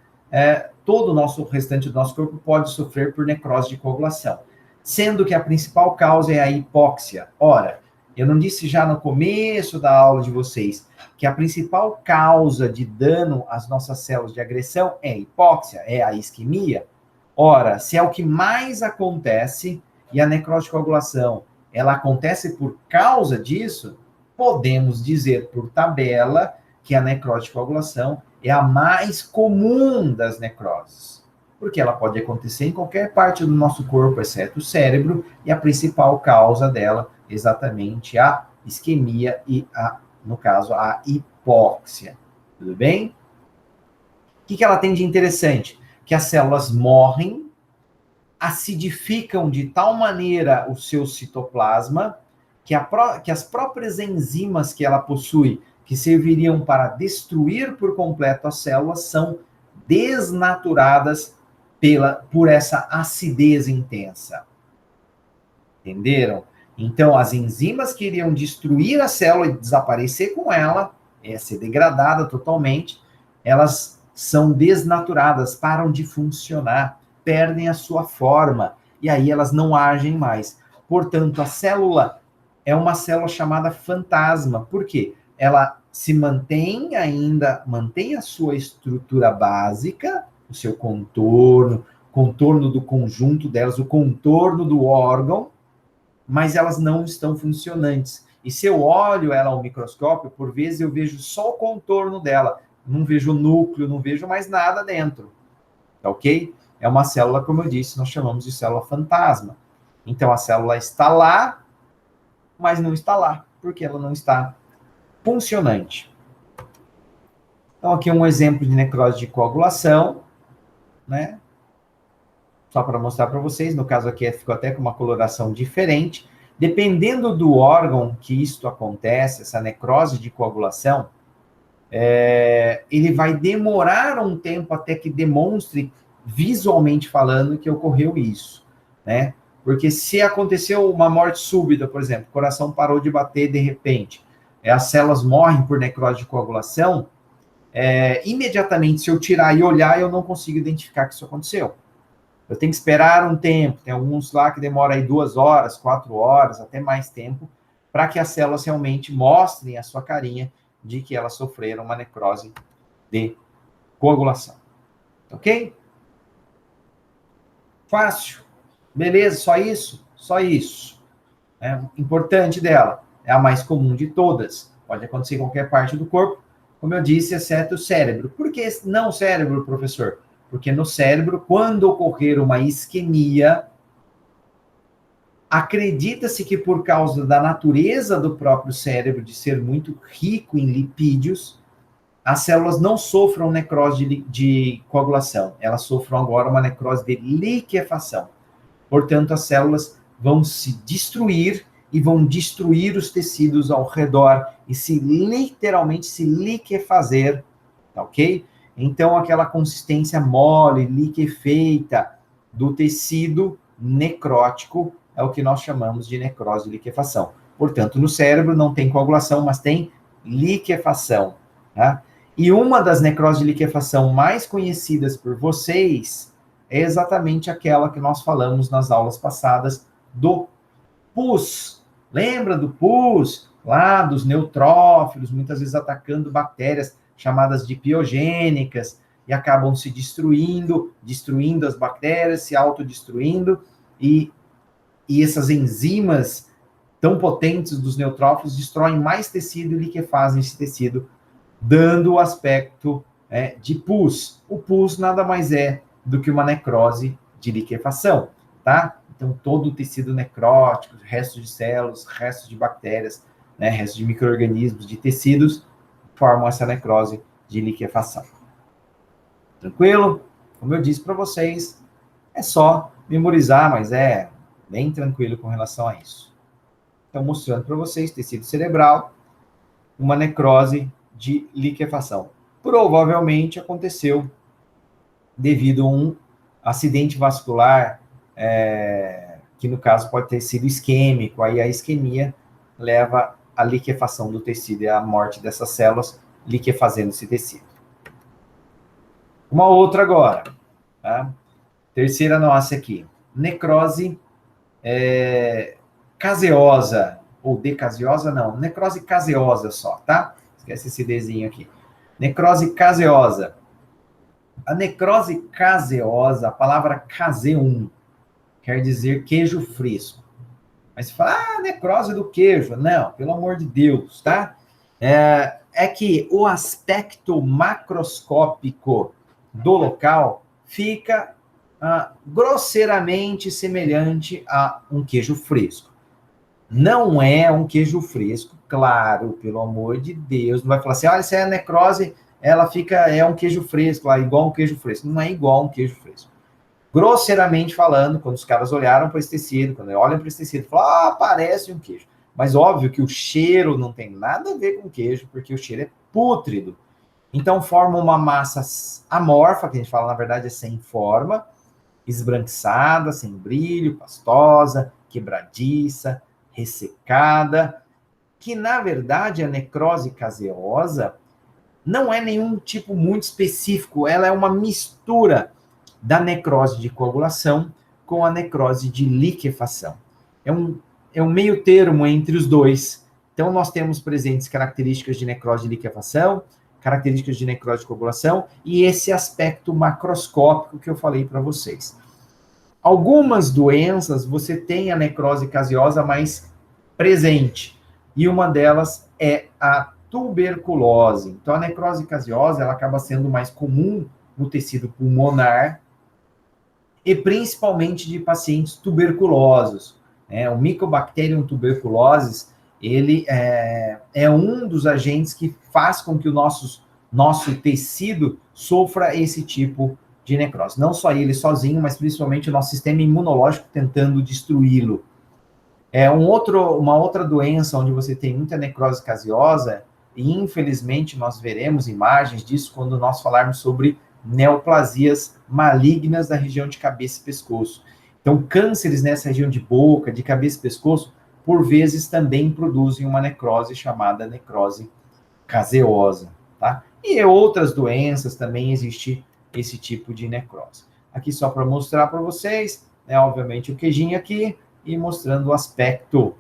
todo o restante do nosso corpo pode sofrer por necrose de coagulação, sendo que a principal causa é a hipóxia. Ora, eu não disse já no começo da aula de vocês que a principal causa de dano às nossas células de agressão é a hipóxia, é a isquemia? Ora, se é o que mais acontece e a necrose de coagulação, ela acontece por causa disso, podemos dizer por tabela que a necrose de coagulação é a mais comum das necroses, porque ela pode acontecer em qualquer parte do nosso corpo, exceto o cérebro, e a principal causa dela é exatamente a isquemia e, no caso, a hipóxia. Tudo bem? O que ela tem de interessante? Que as células morrem, acidificam de tal maneira o seu citoplasma que as próprias enzimas que ela possui, que serviriam para destruir por completo as células, são desnaturadas por essa acidez intensa. Entenderam? Então, as enzimas que iriam destruir a célula e desaparecer com ela, ser degradada totalmente, elas são desnaturadas, param de funcionar, perdem a sua forma, e aí elas não agem mais. Portanto, a célula é uma célula chamada fantasma. Por quê? Ela se mantém a sua estrutura básica, o seu contorno do conjunto delas, o contorno do órgão, mas elas não estão funcionantes. E se eu olho ela ao microscópio, por vezes eu vejo só o contorno dela, não vejo o núcleo, não vejo mais nada dentro, tá ok? É uma célula, como eu disse, nós chamamos de célula fantasma. Então, a célula está lá, mas não está lá, porque ela não está funcionante. Então, aqui um exemplo de necrose de coagulação, né? Só para mostrar para vocês, no caso aqui ficou até com uma coloração diferente. Dependendo do órgão que isto acontece, essa necrose de coagulação, ele vai demorar um tempo até que demonstre, visualmente falando, que ocorreu isso, né? Porque se aconteceu uma morte súbita, por exemplo, o coração parou de bater de repente, as células morrem por necrose de coagulação, imediatamente, se eu tirar e olhar, eu não consigo identificar que isso aconteceu. Eu tenho que esperar um tempo, tem alguns lá que demoram aí 2 horas, 4 horas, até mais tempo, para que as células realmente mostrem a sua carinha de que elas sofreram uma necrose de coagulação. Ok? Fácil. Beleza, só isso? Só isso. Importante dela, é a mais comum de todas. Pode acontecer em qualquer parte do corpo, como eu disse, exceto o cérebro. Por que não o cérebro, professor? Porque no cérebro, quando ocorrer uma isquemia, acredita-se que por causa da natureza do próprio cérebro, de ser muito rico em lipídios, as células não sofram necrose de coagulação. Elas sofram agora uma necrose de liquefação. Portanto, as células vão se destruir e vão destruir os tecidos ao redor e literalmente se liquefazer, tá ok? Então, aquela consistência mole, liquefeita do tecido necrótico é o que nós chamamos de necrose de liquefação. Portanto, no cérebro não tem coagulação, mas tem liquefação, tá? E uma das necroses de liquefação mais conhecidas por vocês é exatamente aquela que nós falamos nas aulas passadas do pus. Lembra do pus? lá dos neutrófilos, muitas vezes atacando bactérias chamadas de piogênicas, e acabam se destruindo as bactérias, se autodestruindo, e essas enzimas tão potentes dos neutrófilos destroem mais tecido e liquefazem esse tecido, dando o aspecto de pus. O pus nada mais é do que uma necrose de liquefação, tá? Então, todo o tecido necrótico, restos de células, restos de bactérias, né, restos de micro-organismos, de tecidos, formam essa necrose de liquefação. Tranquilo? Como eu disse para vocês, é só memorizar, mas é bem tranquilo com relação a isso. Então, mostrando para vocês, tecido cerebral, uma necrose de liquefação. Provavelmente aconteceu devido a um acidente vascular, que no caso pode ter sido isquêmico, aí a isquemia leva à liquefação do tecido e à morte dessas células, liquefazendo esse tecido. Uma outra agora, tá? Terceira nossa aqui, necrose caseosa, ou decaseosa, não, necrose caseosa só, tá? Esquece esse Dzinho aqui. Necrose caseosa. A necrose caseosa, a palavra caseum, quer dizer queijo fresco. Mas você fala, necrose do queijo. Não, pelo amor de Deus, tá? É que o aspecto macroscópico do local fica grosseiramente semelhante a um queijo fresco. Não é um queijo fresco, claro, pelo amor de Deus. Não vai falar assim, olha, se é a necrose, ela é um queijo fresco, igual um queijo fresco. Não é igual um queijo fresco. Grosseiramente falando, quando os caras olharam para esse tecido, quando olham para esse tecido, falam, parece um queijo. Mas óbvio que o cheiro não tem nada a ver com queijo, porque o cheiro é pútrido. Então forma uma massa amorfa, que a gente fala, na verdade, é sem forma, esbranquiçada, sem brilho, pastosa, quebradiça, ressecada, que na verdade a necrose caseosa não é nenhum tipo muito específico, ela é uma mistura da necrose de coagulação com a necrose de liquefação. É um meio termo entre os dois. Então nós temos presentes características de necrose de liquefação, características de necrose de coagulação e esse aspecto macroscópico que eu falei para vocês. Algumas doenças você tem a necrose caseosa mais presente, e uma delas é a tuberculose. Então, a necrose caseosa ela acaba sendo mais comum no tecido pulmonar e principalmente de pacientes tuberculosos. O Mycobacterium tuberculosis, ele é um dos agentes que faz com que o nosso tecido sofra esse tipo de necrose. Não só ele sozinho, mas principalmente o nosso sistema imunológico tentando destruí-lo. Uma outra doença onde você tem muita necrose caseosa, e infelizmente nós veremos imagens disso quando nós falarmos sobre neoplasias malignas da região de cabeça e pescoço. Então, cânceres nessa região de boca, de cabeça e pescoço, por vezes também produzem uma necrose chamada necrose caseosa, tá? E outras doenças também existe esse tipo de necrose. Aqui só para mostrar para vocês, obviamente o queijinho aqui, e mostrando o aspecto,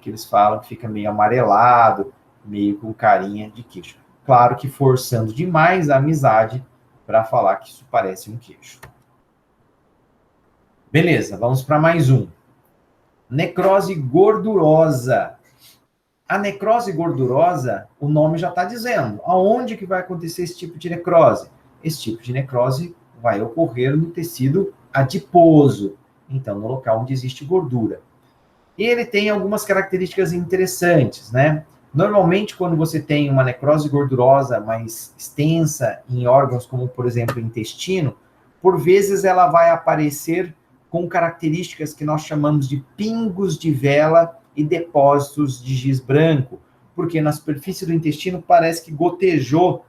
que eles falam que fica meio amarelado, meio com carinha de queijo. Claro que forçando demais a amizade para falar que isso parece um queijo. Beleza, vamos para mais um. Necrose gordurosa. A necrose gordurosa, o nome já está dizendo. Aonde que vai acontecer esse tipo de necrose? Esse tipo de necrose vai ocorrer no tecido adiposo, então no local onde existe gordura. E ele tem algumas características interessantes, né? Normalmente, quando você tem uma necrose gordurosa mais extensa em órgãos como, por exemplo, o intestino, por vezes ela vai aparecer com características que nós chamamos de pingos de vela e depósitos de giz branco, porque na superfície do intestino parece que gotejou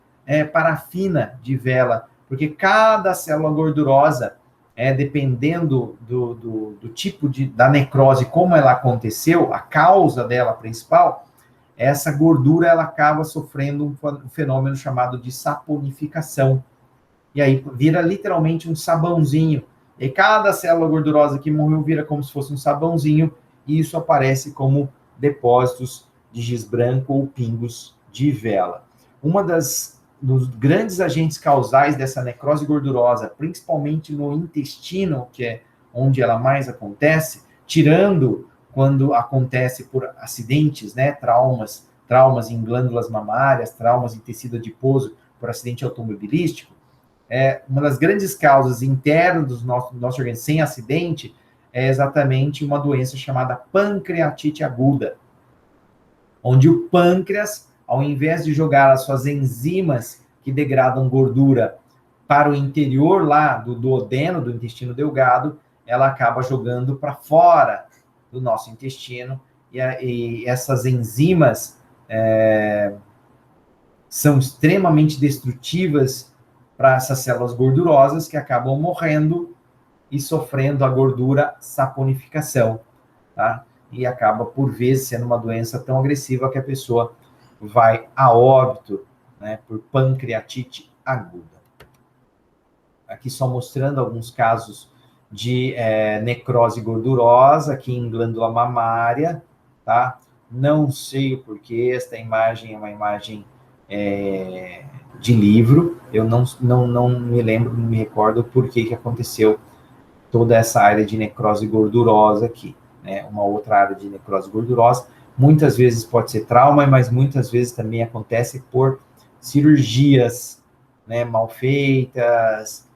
parafina de vela, porque cada célula gordurosa, dependendo do tipo da necrose, como ela aconteceu, a causa dela principal, essa gordura ela acaba sofrendo um fenômeno chamado de saponificação. E aí vira literalmente um sabãozinho. E cada célula gordurosa que morreu vira como se fosse um sabãozinho, e isso aparece como depósitos de giz branco ou pingos de vela. Dos grandes agentes causais dessa necrose gordurosa, principalmente no intestino, que é onde ela mais acontece, tirando quando acontece por acidentes, né, traumas em glândulas mamárias, traumas em tecido adiposo por acidente automobilístico, uma das grandes causas internas do nosso organismo sem acidente é exatamente uma doença chamada pancreatite aguda, onde o pâncreas, ao invés de jogar as suas enzimas que degradam gordura para o interior lá do duodeno, do intestino delgado, ela acaba jogando para fora do nosso intestino, e essas enzimas são extremamente destrutivas para essas células gordurosas que acabam morrendo e sofrendo a gordura saponificação, tá? E acaba, por vezes, sendo uma doença tão agressiva que a pessoa vai a óbito, né, por pancreatite aguda. Aqui só mostrando alguns casos de necrose gordurosa, aqui em glândula mamária, tá? Não sei o porquê, esta imagem é uma imagem de livro, eu não me lembro, não me recordo por que aconteceu toda essa área de necrose gordurosa aqui, né? Uma outra área de necrose gordurosa, muitas vezes pode ser trauma, mas muitas vezes também acontece por cirurgias, né, mal feitas,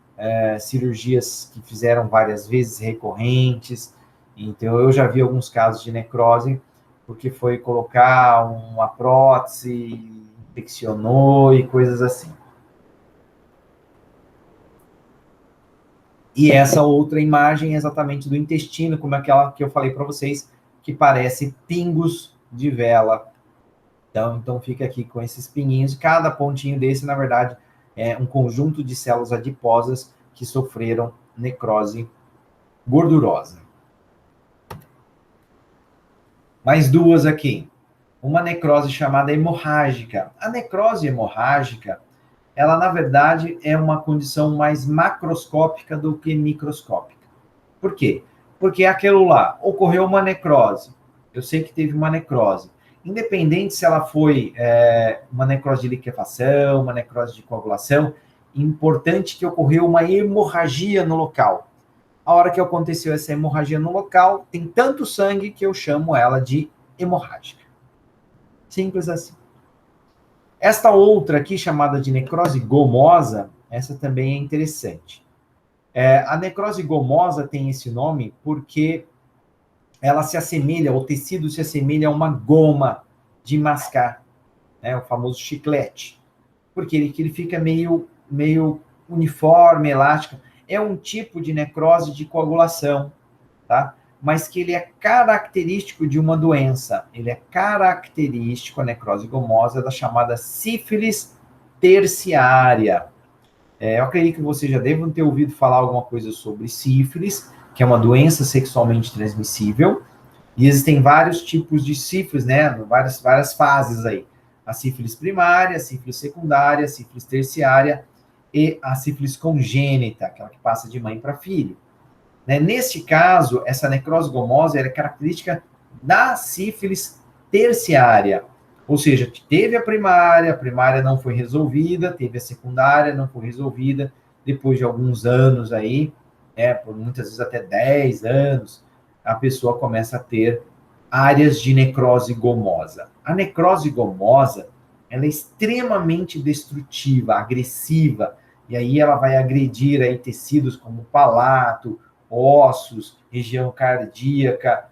cirurgias que fizeram várias vezes, recorrentes. Então, eu já vi alguns casos de necrose, porque foi colocar uma prótese, infeccionou e coisas assim. E essa outra imagem é exatamente do intestino, como aquela que eu falei para vocês, que parece pingos de vela. Então fica aqui com esses pinguinhos. Cada pontinho desse, na verdade, é um conjunto de células adiposas que sofreram necrose gordurosa. Mais duas aqui. Uma necrose chamada hemorrágica. A necrose hemorrágica, ela, na verdade, é uma condição mais macroscópica do que microscópica. Por quê? Porque aquilo lá, ocorreu uma necrose. Eu sei que teve uma necrose. Independente se ela foi uma necrose de liquefação, uma necrose de coagulação, importante que ocorreu uma hemorragia no local. A hora que aconteceu essa hemorragia no local, tem tanto sangue que eu chamo ela de hemorrágica. Simples assim. Esta outra aqui, chamada de necrose gomosa, essa também é interessante. A necrose gomosa tem esse nome porque ela se assemelha, o tecido se assemelha a uma goma de mascar, né, o famoso chiclete, porque ele fica meio uniforme, elástico. É um tipo de necrose de coagulação, tá? Mas que ele é característico de uma doença. Ele é característico, a necrose gomosa, da chamada sífilis terciária. Eu acredito que vocês já devem ter ouvido falar alguma coisa sobre sífilis, que é uma doença sexualmente transmissível, e existem vários tipos de sífilis, né? Várias fases aí. A sífilis primária, a sífilis secundária, a sífilis terciária e a sífilis congênita, aquela que passa de mãe para filho. Né? Neste caso, essa necrose gomosa é característica da sífilis terciária, ou seja, teve a primária não foi resolvida, teve a secundária, não foi resolvida, depois de alguns anos aí, por muitas vezes até 10 anos, a pessoa começa a ter áreas de necrose gomosa. A necrose gomosa, ela é extremamente destrutiva, agressiva, e aí ela vai agredir aí tecidos como o palato, ossos, região cardíaca,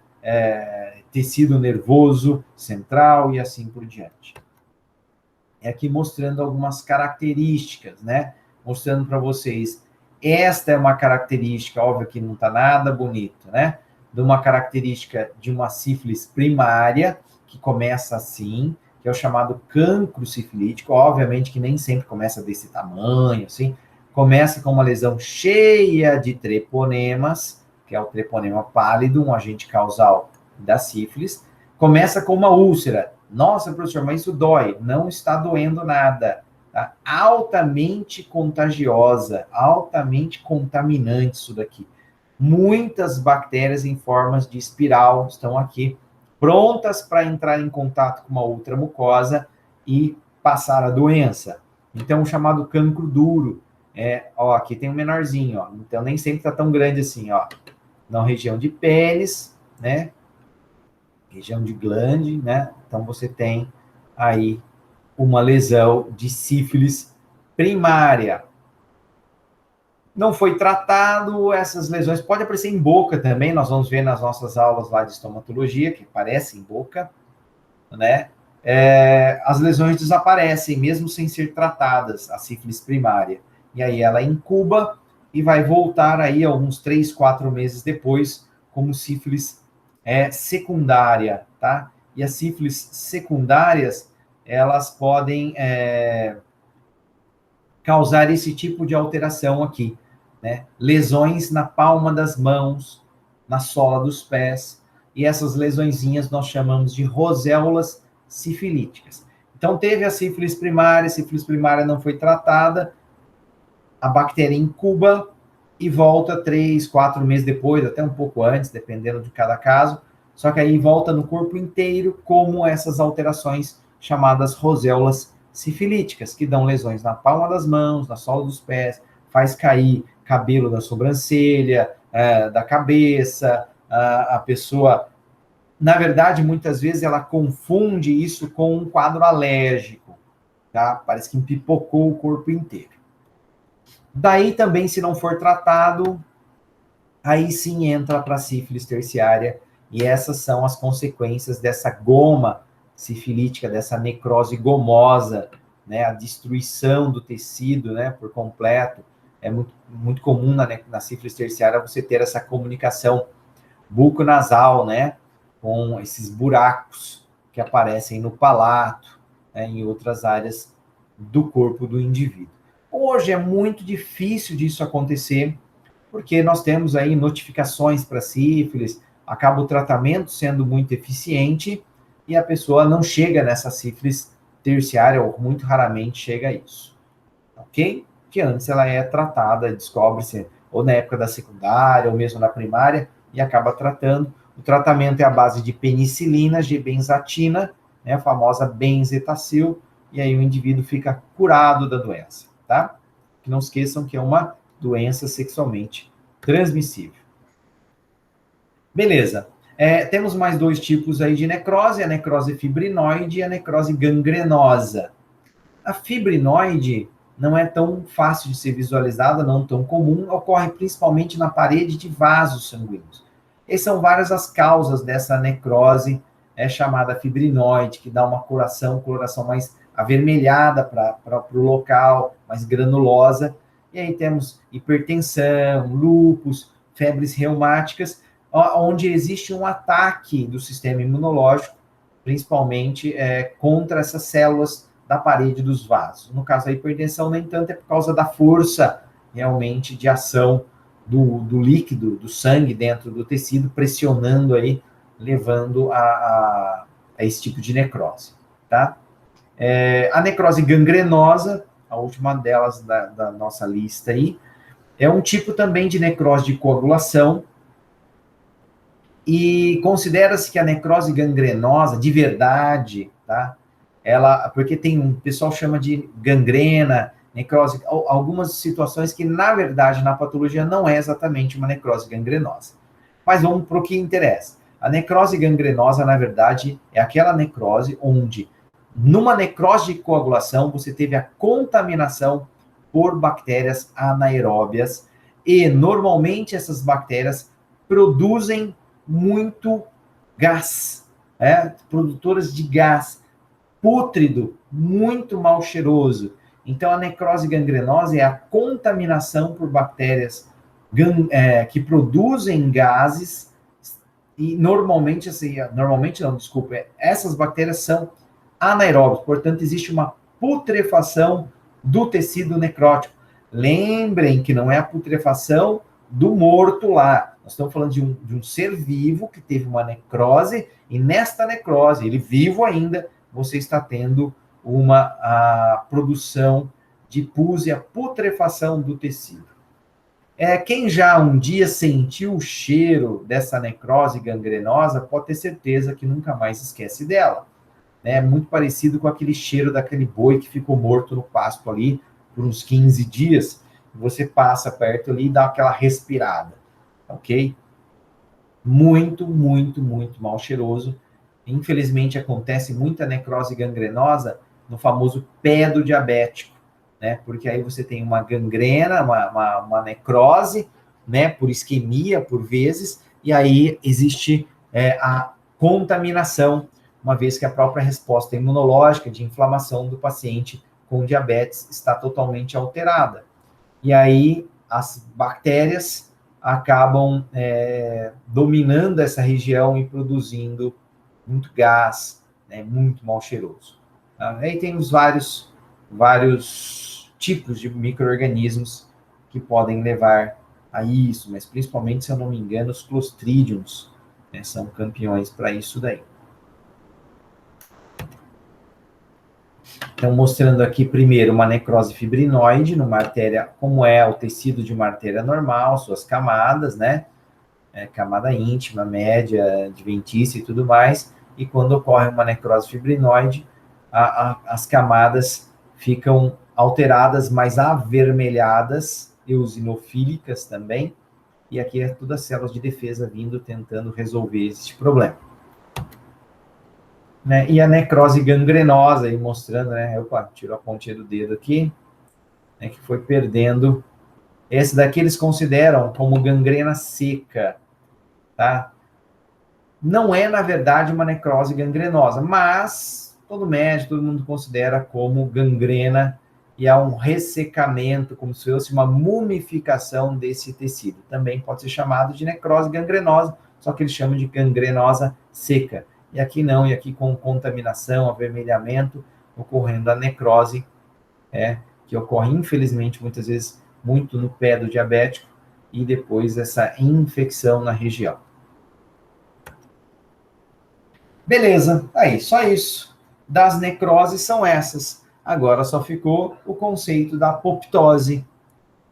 tecido nervoso central e assim por diante. Aqui mostrando algumas características, né? Mostrando para vocês. Esta é uma característica, óbvio que não está nada bonito, né? De uma característica de uma sífilis primária, que começa assim, que é o chamado cancro sifilítico, obviamente que nem sempre começa desse tamanho, assim, começa com uma lesão cheia de treponemas, que é o treponema pálido, um agente causal da sífilis, começa com uma úlcera. Nossa, professor, mas isso dói. Não está doendo nada. Tá? Altamente contagiosa, altamente contaminante isso daqui. Muitas bactérias em formas de espiral estão aqui prontas para entrar em contato com uma outra mucosa e passar a doença. Então, o chamado cancro duro, aqui tem um menorzinho, ó, então nem sempre está tão grande assim, ó, na região de pênis, né, região de glande, né, então você tem aí uma lesão de sífilis primária. Não foi tratado, essas lesões podem aparecer em boca também, nós vamos ver nas nossas aulas lá de estomatologia, que aparece em boca, né? As lesões desaparecem, mesmo sem ser tratadas, a sífilis primária. E aí ela incuba e vai voltar aí alguns 3, 4 meses depois, como sífilis secundária, tá? E as sífilis secundárias, elas podem causar esse tipo de alteração aqui, né? Lesões na palma das mãos, na sola dos pés, e essas lesõezinhas nós chamamos de roséolas sifilíticas. Então, teve a sífilis primária não foi tratada, a bactéria incuba e volta 3, 4 meses depois, até um pouco antes, dependendo de cada caso, só que aí volta no corpo inteiro, como essas alterações chamadas roséolas sifilíticas, que dão lesões na palma das mãos, na sola dos pés, faz cair cabelo da sobrancelha, da cabeça, a pessoa, na verdade, muitas vezes ela confunde isso com um quadro alérgico, tá? Parece que empipocou o corpo inteiro. Daí também, se não for tratado, aí sim entra para a sífilis terciária, e essas são as consequências dessa goma sifilítica, dessa necrose gomosa, né, a destruição do tecido, né, por completo. É muito comum na sífilis terciária você ter essa comunicação buco-nasal, né, com esses buracos que aparecem no palato, né, em outras áreas do corpo do indivíduo. Hoje é muito difícil disso acontecer, porque nós temos aí notificações para sífilis, acaba o tratamento sendo muito eficiente e a pessoa não chega nessa sífilis terciária, ou muito raramente chega a isso, ok? Que antes ela é tratada, descobre-se ou na época da secundária, ou mesmo na primária, e acaba tratando. O tratamento é a base de penicilina, G-benzatina, né, a famosa benzetacil, e aí o indivíduo fica curado da doença, tá? Que não esqueçam que é uma doença sexualmente transmissível. Beleza. Temos mais 2 tipos aí de necrose, a necrose fibrinoide e a necrose gangrenosa. A fibrinoide não é tão fácil de ser visualizada, não tão comum, ocorre principalmente na parede de vasos sanguíneos. E são várias as causas dessa necrose chamada fibrinoide, que dá uma coloração mais avermelhada para o local, mais granulosa. E aí temos hipertensão, lúpus, febres reumáticas, onde existe um ataque do sistema imunológico, principalmente contra essas células da parede dos vasos. No caso da hipertensão, nem tanto, é por causa da força realmente de ação do líquido, do sangue dentro do tecido, pressionando aí, levando a esse tipo de necrose, tá? A necrose gangrenosa, a última delas da nossa lista aí, é um tipo também de necrose de coagulação, e considera-se que a necrose gangrenosa, de verdade, tá? Porque o pessoal chama de gangrena, necrose, algumas situações que, na verdade, na patologia não é exatamente uma necrose gangrenosa. Mas vamos para o que interessa. A necrose gangrenosa, na verdade, é aquela necrose onde, numa necrose de coagulação, você teve a contaminação por bactérias anaeróbias, e, normalmente, essas bactérias produzem muito gás, produtoras de gás pútrido, muito mal cheiroso. Então, a necrose gangrenosa é a contaminação por bactérias que produzem gases, e normalmente não, desculpa, essas bactérias são anaeróbias, portanto, existe uma putrefação do tecido necrótico. Lembrem que não é a putrefação do morto lá. Nós estamos falando de um ser vivo que teve uma necrose, e nesta necrose, ele vivo ainda, você está tendo a produção de pus e a putrefação do tecido. Quem já um dia sentiu o cheiro dessa necrose gangrenosa pode ter certeza que nunca mais esquece dela. É muito parecido com aquele cheiro daquele boi que ficou morto no pasto ali por uns 15 dias. Você passa perto ali e dá aquela respirada, ok? Muito, muito, muito mal cheiroso. Infelizmente, acontece muita necrose gangrenosa no famoso pé do diabético, né? Porque aí você tem uma gangrena, uma necrose, né? Por isquemia, por vezes, e aí existe a contaminação, uma vez que a própria resposta imunológica de inflamação do paciente com diabetes está totalmente alterada. E aí as bactérias acabam dominando essa região e produzindo muito gás, né, muito mal cheiroso. Tá? Aí tem os vários tipos de micro-organismos que podem levar a isso, mas principalmente, se eu não me engano, os clostridiums, né, são campeões para isso daí. Então, mostrando aqui primeiro uma necrose fibrinoide numa artéria, como é o tecido de uma artéria normal, suas camadas, né? Camada íntima, média, adventícia e tudo mais. E quando ocorre uma necrose fibrinoide, as camadas ficam alteradas, mais avermelhadas, eosinofílicas também. E aqui é tudo as células de defesa vindo, tentando resolver esse problema. Né? E a necrose gangrenosa, aí mostrando, né? Opa, tirou a pontinha do dedo aqui, né? Que foi perdendo. Esse daqui eles consideram como gangrena seca, tá? Não é, na verdade, uma necrose gangrenosa, mas todo médico, todo mundo considera como gangrena e é um ressecamento, como se fosse uma mumificação desse tecido. Também pode ser chamado de necrose gangrenosa, só que eles chamam de gangrenosa seca. E aqui não, e aqui com contaminação, avermelhamento, ocorrendo a necrose, que ocorre, infelizmente, muitas vezes, muito no pé do diabético, e depois essa infecção na região. Beleza, aí, só isso. Das necroses são essas. Agora só ficou o conceito da apoptose.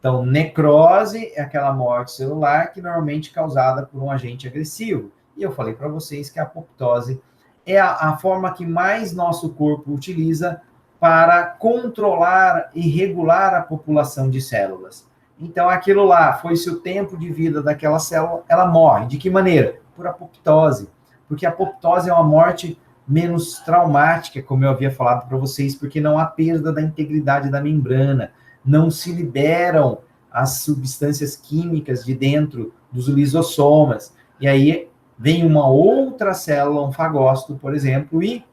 Então, necrose é aquela morte celular que normalmente é causada por um agente agressivo. E eu falei para vocês que a apoptose é a forma que mais nosso corpo utiliza para controlar e regular a população de células. Então, aquilo lá, foi-se o tempo de vida daquela célula, ela morre. De que maneira? Por apoptose. Porque a apoptose é uma morte menos traumática, como eu havia falado para vocês, porque não há perda da integridade da membrana, não se liberam as substâncias químicas de dentro dos lisossomas. E aí vem uma outra célula, um fagócito, por exemplo, e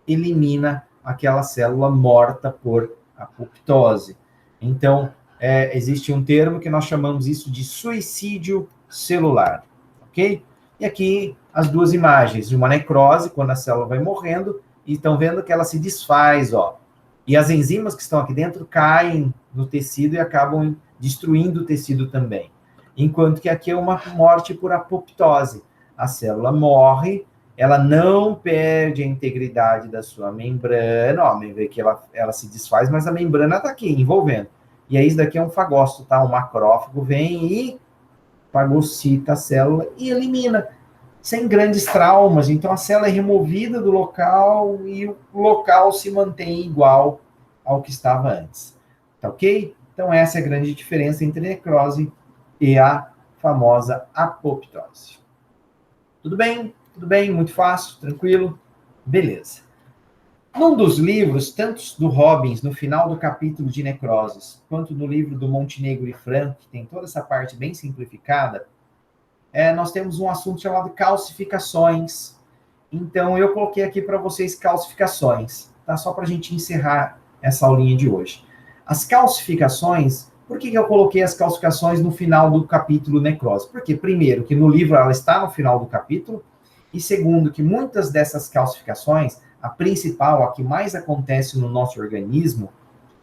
elimina aquela célula morta por apoptose. Então, existe um termo que nós chamamos isso de suicídio celular, ok? E aqui as duas imagens de uma necrose, quando a célula vai morrendo, e estão vendo que ela se desfaz, ó. E as enzimas que estão aqui dentro caem no tecido e acabam destruindo o tecido também. Enquanto que aqui é uma morte por apoptose. A célula morre, ela não perde a integridade da sua membrana, ó, vê que ela se desfaz, mas a membrana está aqui, envolvendo. E aí isso daqui é um fagócito, tá? Um macrófago vem e fagocita a célula e elimina, sem grandes traumas. Então a célula é removida do local e o local se mantém igual ao que estava antes. Tá ok? Então essa é a grande diferença entre necrose e a famosa apoptose. Tudo bem? Tudo bem? Muito fácil? Tranquilo? Beleza. Num dos livros, tanto do Robbins, no final do capítulo de necroses, quanto no livro do Montenegro e Franco, que tem toda essa parte bem simplificada, nós temos um assunto chamado calcificações. Então, eu coloquei aqui para vocês calcificações, tá? Só para a gente encerrar essa aulinha de hoje. As calcificações, por que eu coloquei as calcificações no final do capítulo necrose? Porque, primeiro, que no livro ela está no final do capítulo, e segundo, que muitas dessas calcificações, a principal, a que mais acontece no nosso organismo,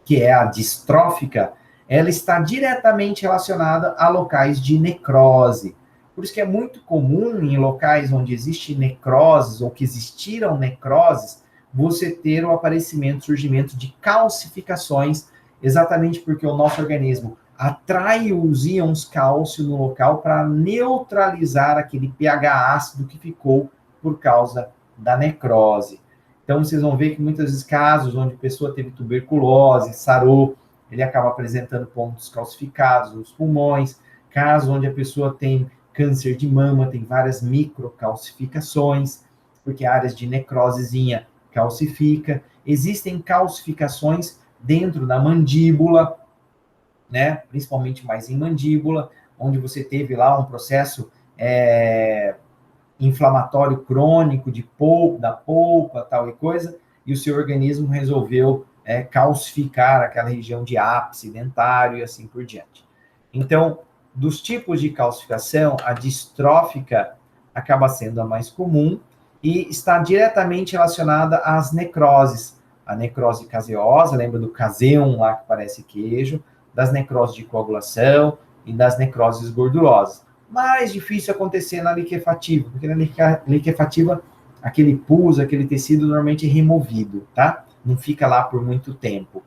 que é a distrófica, ela está diretamente relacionada a locais de necrose. Por isso que é muito comum em locais onde existe necroses, ou que existiram necroses, você ter o aparecimento, surgimento de calcificações, exatamente porque o nosso organismo atrai os íons cálcio no local para neutralizar aquele pH ácido que ficou por causa da necrose. Então, vocês vão ver que muitas vezes casos onde a pessoa teve tuberculose, sarou, ele acaba apresentando pontos calcificados nos pulmões. Casos onde a pessoa tem câncer de mama, tem várias microcalcificações, porque áreas de necrosezinha calcifica. Existem calcificações dentro da mandíbula, né? Principalmente mais em mandíbula, onde você teve lá um processo inflamatório crônico da polpa, tal e coisa, e o seu organismo resolveu calcificar aquela região de ápice dentário e assim por diante. Então, dos tipos de calcificação, a distrófica acaba sendo a mais comum e está diretamente relacionada às necroses. A necrose caseosa, lembra do caseum lá que parece queijo, das necroses de coagulação e das necroses gordurosas. Mais difícil acontecer na liquefativa, porque na liquefativa aquele pus, aquele tecido normalmente é removido, tá? Não fica lá por muito tempo.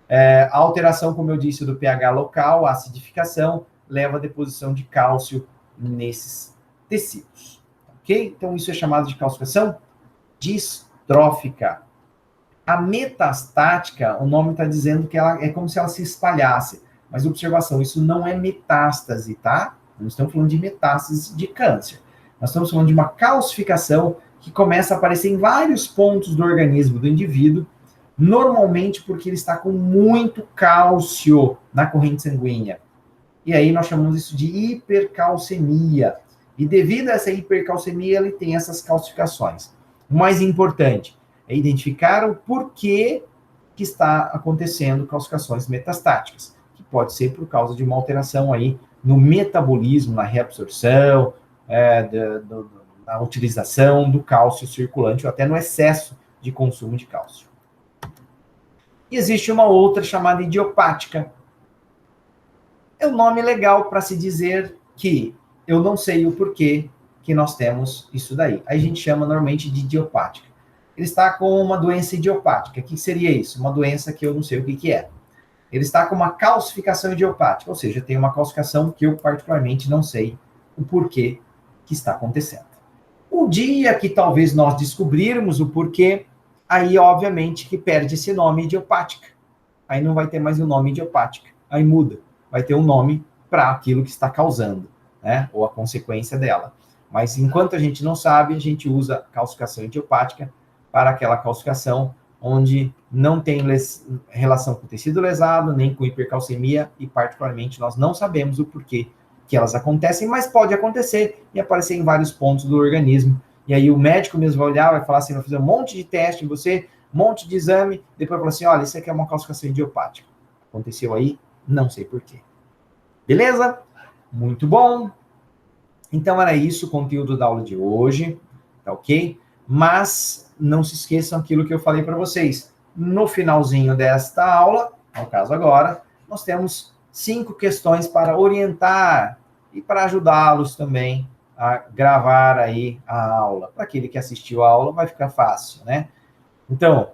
A alteração, como eu disse, do pH local, a acidificação, leva à deposição de cálcio nesses tecidos, ok? Então, isso é chamado de calcificação distrófica. A metastática, o nome está dizendo que ela é como se ela se espalhasse, mas observação, isso não é metástase, tá? Não estamos falando de metástase de câncer. Nós estamos falando de uma calcificação que começa a aparecer em vários pontos do organismo do indivíduo, normalmente porque ele está com muito cálcio na corrente sanguínea. E aí nós chamamos isso de hipercalcemia. E devido a essa hipercalcemia, ele tem essas calcificações. O mais importante é identificar o porquê que está acontecendo calcificações metastáticas, que pode ser por causa de uma alteração aí no metabolismo, na reabsorção, na utilização do cálcio circulante, ou até no excesso de consumo de cálcio. E existe uma outra chamada idiopática. É um nome legal para se dizer que eu não sei o porquê que nós temos isso daí. Aí a gente chama normalmente de idiopática. Ele está com uma doença idiopática. O que seria isso? Uma doença que eu não sei o que é. Ele está com uma calcificação idiopática, ou seja, tem uma calcificação que eu particularmente não sei o porquê que está acontecendo. O dia que talvez nós descobrirmos o porquê, aí obviamente que perde esse nome idiopática. Aí não vai ter mais o nome idiopática. Aí muda. Vai ter um nome para aquilo que está causando, né? Ou a consequência dela. Mas enquanto a gente não sabe, a gente usa calcificação idiopática para aquela calcificação onde não tem relação com tecido lesado, nem com hipercalcemia, e particularmente nós não sabemos o porquê que elas acontecem, mas pode acontecer e aparecer em vários pontos do organismo. E aí o médico mesmo vai olhar, vai falar assim, vai fazer um monte de teste em você, um monte de exame, depois vai falar assim, olha, isso aqui é uma calcificação idiopática. Aconteceu aí, não sei porquê. Beleza? Muito bom. Então era isso o conteúdo da aula de hoje, tá ok? Mas não se esqueçam aquilo que eu falei para vocês. No finalzinho desta aula, no caso agora, nós temos 5 questões para orientar e para ajudá-los também a gravar aí a aula. Para aquele que assistiu a aula, vai ficar fácil, né? Então,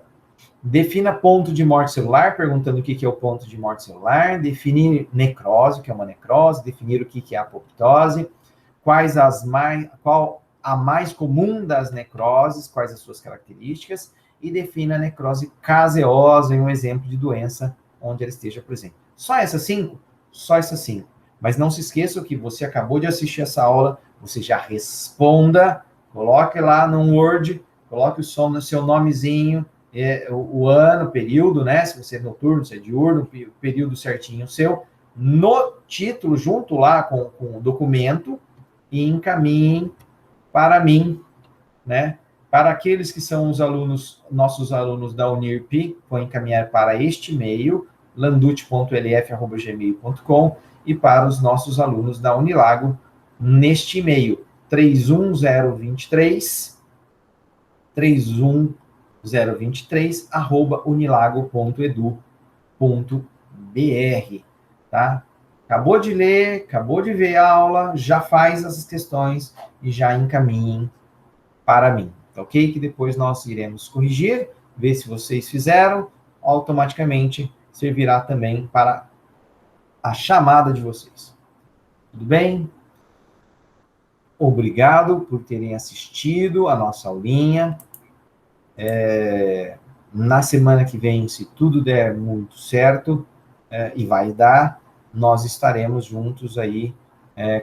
defina ponto de morte celular, perguntando o que é o ponto de morte celular, definir necrose, o que é uma necrose, definir o que é apoptose, qual a mais comum das necroses, quais as suas características, e defina a necrose caseosa em um exemplo de doença onde ela esteja presente. Só essas 5? Só essas 5. Mas não se esqueça que você acabou de assistir essa aula, você já responda, coloque lá no Word, coloque o seu nomezinho, o ano, o período, né? Se você é noturno, se é diurno, o período certinho seu, no título, junto lá com o documento, e encaminhe para mim, né? Para aqueles que são os alunos, nossos alunos da Unirp, vão encaminhar para este e-mail, landut.lf@gmail.com, e para os nossos alunos da Unilago, neste e-mail, 31023, @unilago.edu.br, tá? Acabou de ler, acabou de ver a aula, já faz essas questões e já encaminhem para mim, tá ok? Que depois nós iremos corrigir, ver se vocês fizeram, automaticamente servirá também para a chamada de vocês. Tudo bem? Obrigado por terem assistido a nossa aulinha. Na semana que vem, se tudo der muito certo, e vai dar, nós estaremos juntos aí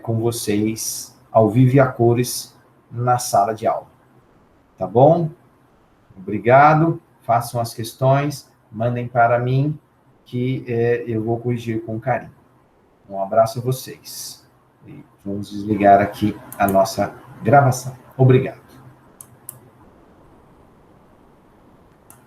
com vocês, ao vivo e a cores, na sala de aula. Tá bom? Obrigado. Façam as questões, mandem para mim, que eu vou corrigir com carinho. Um abraço a vocês. E vamos desligar aqui a nossa gravação. Obrigado.